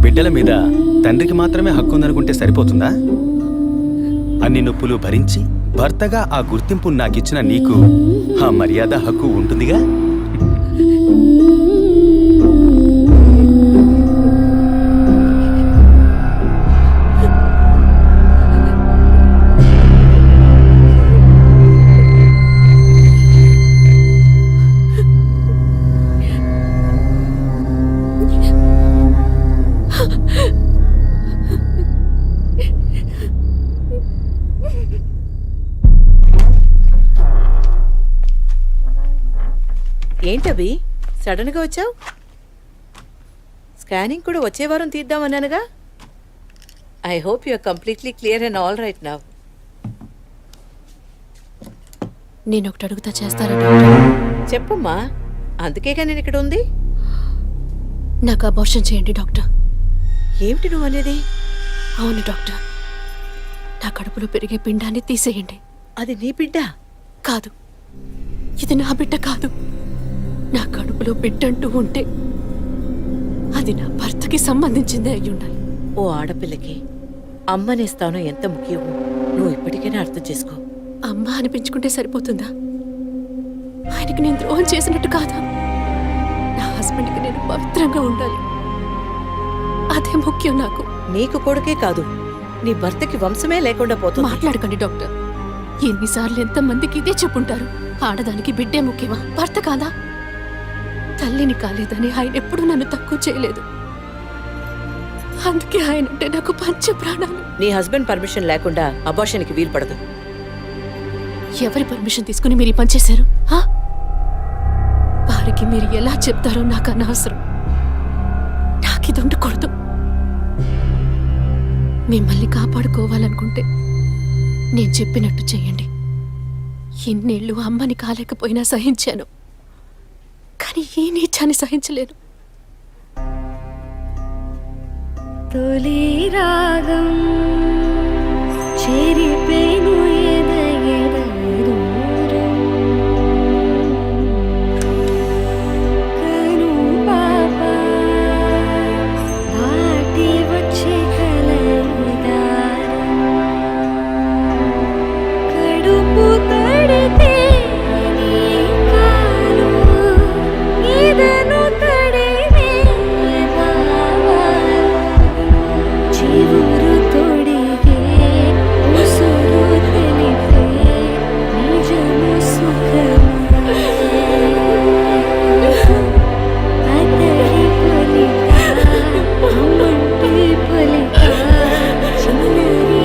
బిడ్డల మీద తండ్రికి మాత్రమే హక్కు ఉందనుకుంటే సరిపోతుందా? అన్ని నొప్పులు భరించి భర్తగా ఆ గుర్తింపు నాకిచ్చిన నీకు ఆ మర్యాద, హక్కు ఉంటుందిగా. ఏంటవి సడన్గా వచ్చావు? స్కానింగ్ కూడా వచ్చే వారం తీద్దామన్నానుగా. I hope you are completely clear and all right now. నేను ఒకటి అడుగుతా, చేస్తారా డాక్టర్? చెప్పమ్మా, అందుకేగా నేను ఇక్కడ ఉంది. నాకు అబార్షన్ చేయండి డాక్టర్. ఏమిటి నువ్వు అనేది? అవును డాక్టర్, నా కడుపులో పెరిగే పిండాన్ని తీసేయండి. అది నీ బిడ్డ కాదు, ఇది నా బిడ్డ కాదు. నా కడుపులో బిడ్డంటూ ఉంటే అది నా భర్తకి సంబంధించిందే అయి ఉండాలి. ఓ ఆడపిల్లకి అమ్మనే స్థానం ఎంత ముఖ్యమో నువ్వు ఇప్పటికైనా అర్థం చేసుకో. అమ్మ అనిపించుకుంటే సరిపోతుందా? ఆయనకి నేను ద్రోహం చేసినట్టు కాదా? నా హస్బెండ్కి నేను పవిత్రంగా ఉండాలి, అదే ముఖ్యం నాకు. నీకు కొడుకే కాదు, నీ భర్తకి వంశమే లేకుండా పోతుంది. మాట్లాడకండి డాక్టర్. ఎన్నిసార్లు ఎంతమందికి ఇదే చెప్పుంటారు. ఆడదానికి బిడ్డే ముఖ్యమా, భర్త కాదా? తల్లిని కాలేదని ఆయన ఎప్పుడూ నన్ను తక్కువ చేయలేదు. అందుకే ఆయన అంటే నాకు పంచ ప్రాణాలు. నీ హస్బెండ్ పర్మిషన్ లేకుండా అబార్షన్కి వీలు పడదు. ఎవరి పర్మిషన్ తీసుకుని మీరు ఈ పని చేశారు? వారికి మీరు ఎలా చెప్తారో నాకు అనవసరం. నాకిది ఉండకూడదు. మిమ్మల్ని కాపాడుకోవాలనుకుంటే నేను చెప్పినట్టు చేయండి. ఇన్నేళ్ళు అమ్మని కాలేకపోయినా సహించాను, కానీ ఈ నీచాన్ని సహించలేను. తొలి రాగం చెరిపేను ఎదగెదూరం కను పాప దాటి వచ్చే కలదారం కడుపు తడితే నీ కాలు ఇదను తడినే చివురు తొడిగే ఉసురు తెలిపే నిజము సుఖమే అతడి పొలిక అమ్మంటి పొలిక చిన్నరి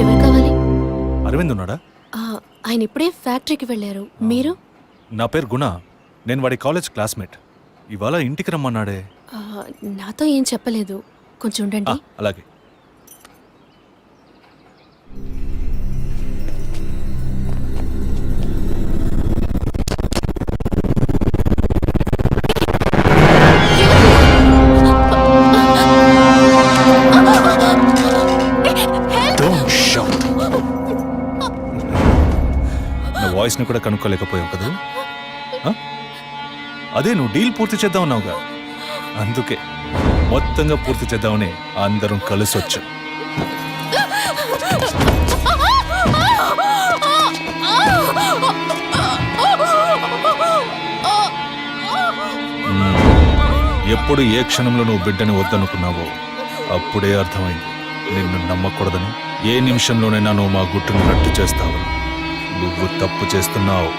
ఎవరు కావాలి? అరవింద్ ఉన్నాడా? ఆయన ఇప్పుడే ఫ్యాక్టరీకి వెళ్ళారు. మీరు? నా పేరు గుణ. నేను వాడి కాలేజ్ క్లాస్మేట్. ఇవాళ ఇంటికి రమ్మన్నాడే. నాతో ఏం చెప్పలేదు. కొంచెం ఉండండి. అలాగే. నా వాయిస్ని కూడా కనుక్కోలేకపోయావు కదా? అదే నువ్వు డీల్ పూర్తి చేద్దాం అన్నావుగా, అందుకే మొత్తంగా పూర్తి చేద్దామని అందరం కలిసి వచ్చాం. ఎప్పుడు ఏ క్షణంలో నువ్వు బిడ్డని వద్దనుకున్నావో అప్పుడే అర్థమైంది నిన్ను నమ్మకూడదని. ఏ నిమిషంలోనైనా నువ్వు మా గుట్టును రట్టు చేస్తావు. నువ్వు తప్పు చేస్తున్నావు.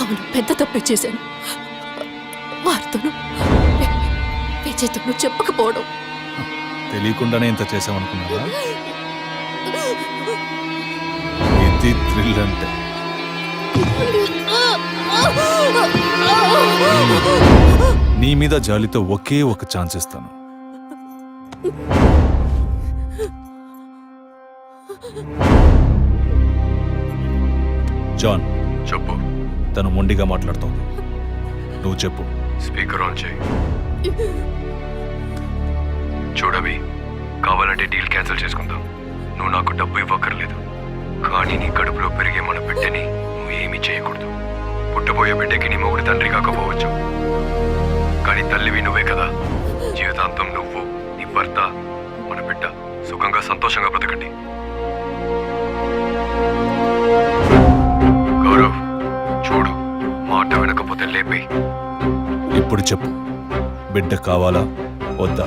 అవును, పెద్ద తప్పే చేశాను. వారితోనూ విజయ్తోనూ చెప్పకపోవడం. తెలియకుండానే ఇంత చేసామనుకున్నావా? ఇది థ్రిల్ అంటే. నీ మీద జాలితో ఒకే ఒక ఛాన్స్ ఇస్తాను. జాన్, చెప్పు. తను మొండిగా మాట్లాడుతోంది. నువ్వు చెప్పు. స్పీకర్ ఆన్ చేయి. చూడవి, కావాలంటే డీల్ క్యాన్సిల్ చేసుకుందాం. నువ్వు నాకు డబ్బు ఇవ్వక్కర్లేదు, కానీ నీ కడుపులో పెరిగే మన బిడ్డని నువ్వు ఏమీ చేయకూడదు. పుట్టబోయే బిడ్డకి నీ మొగుడు తండ్రి కాకపోవచ్చు, కానీ తల్లివి నువ్వే కదా. జీవితాంతం నువ్వు, నీ భర్త, మన బిడ్డ సుఖంగా సంతోషంగా బ్రతకండి. గౌరవ్, చూడు, మాట వినకపోతే లేపే. ఇప్పుడు చెప్పు, బిడ్డ కావాలా వద్దా?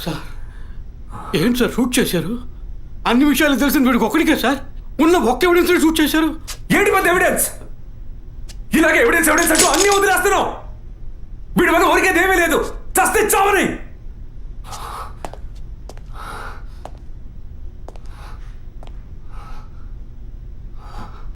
సార్, ఏంటి సార్ షూట్ చేశారు? అన్ని విషయాలు తెలిసిన వీడికి ఒక్కడికే సార్? ఉన్న ఒక్క ఎవిడెన్స్ షూట్ చేశారు. ఏంటి పెద్ద ఎవిడెన్స్? ఇలాగే ఎవిడెన్స్ ఎవిడెన్స్ అంటూ అన్ని వదిలేస్తున్నావు. వీడి వల్ల ఊరికేదేమీ లేదు. చస్తే చావని.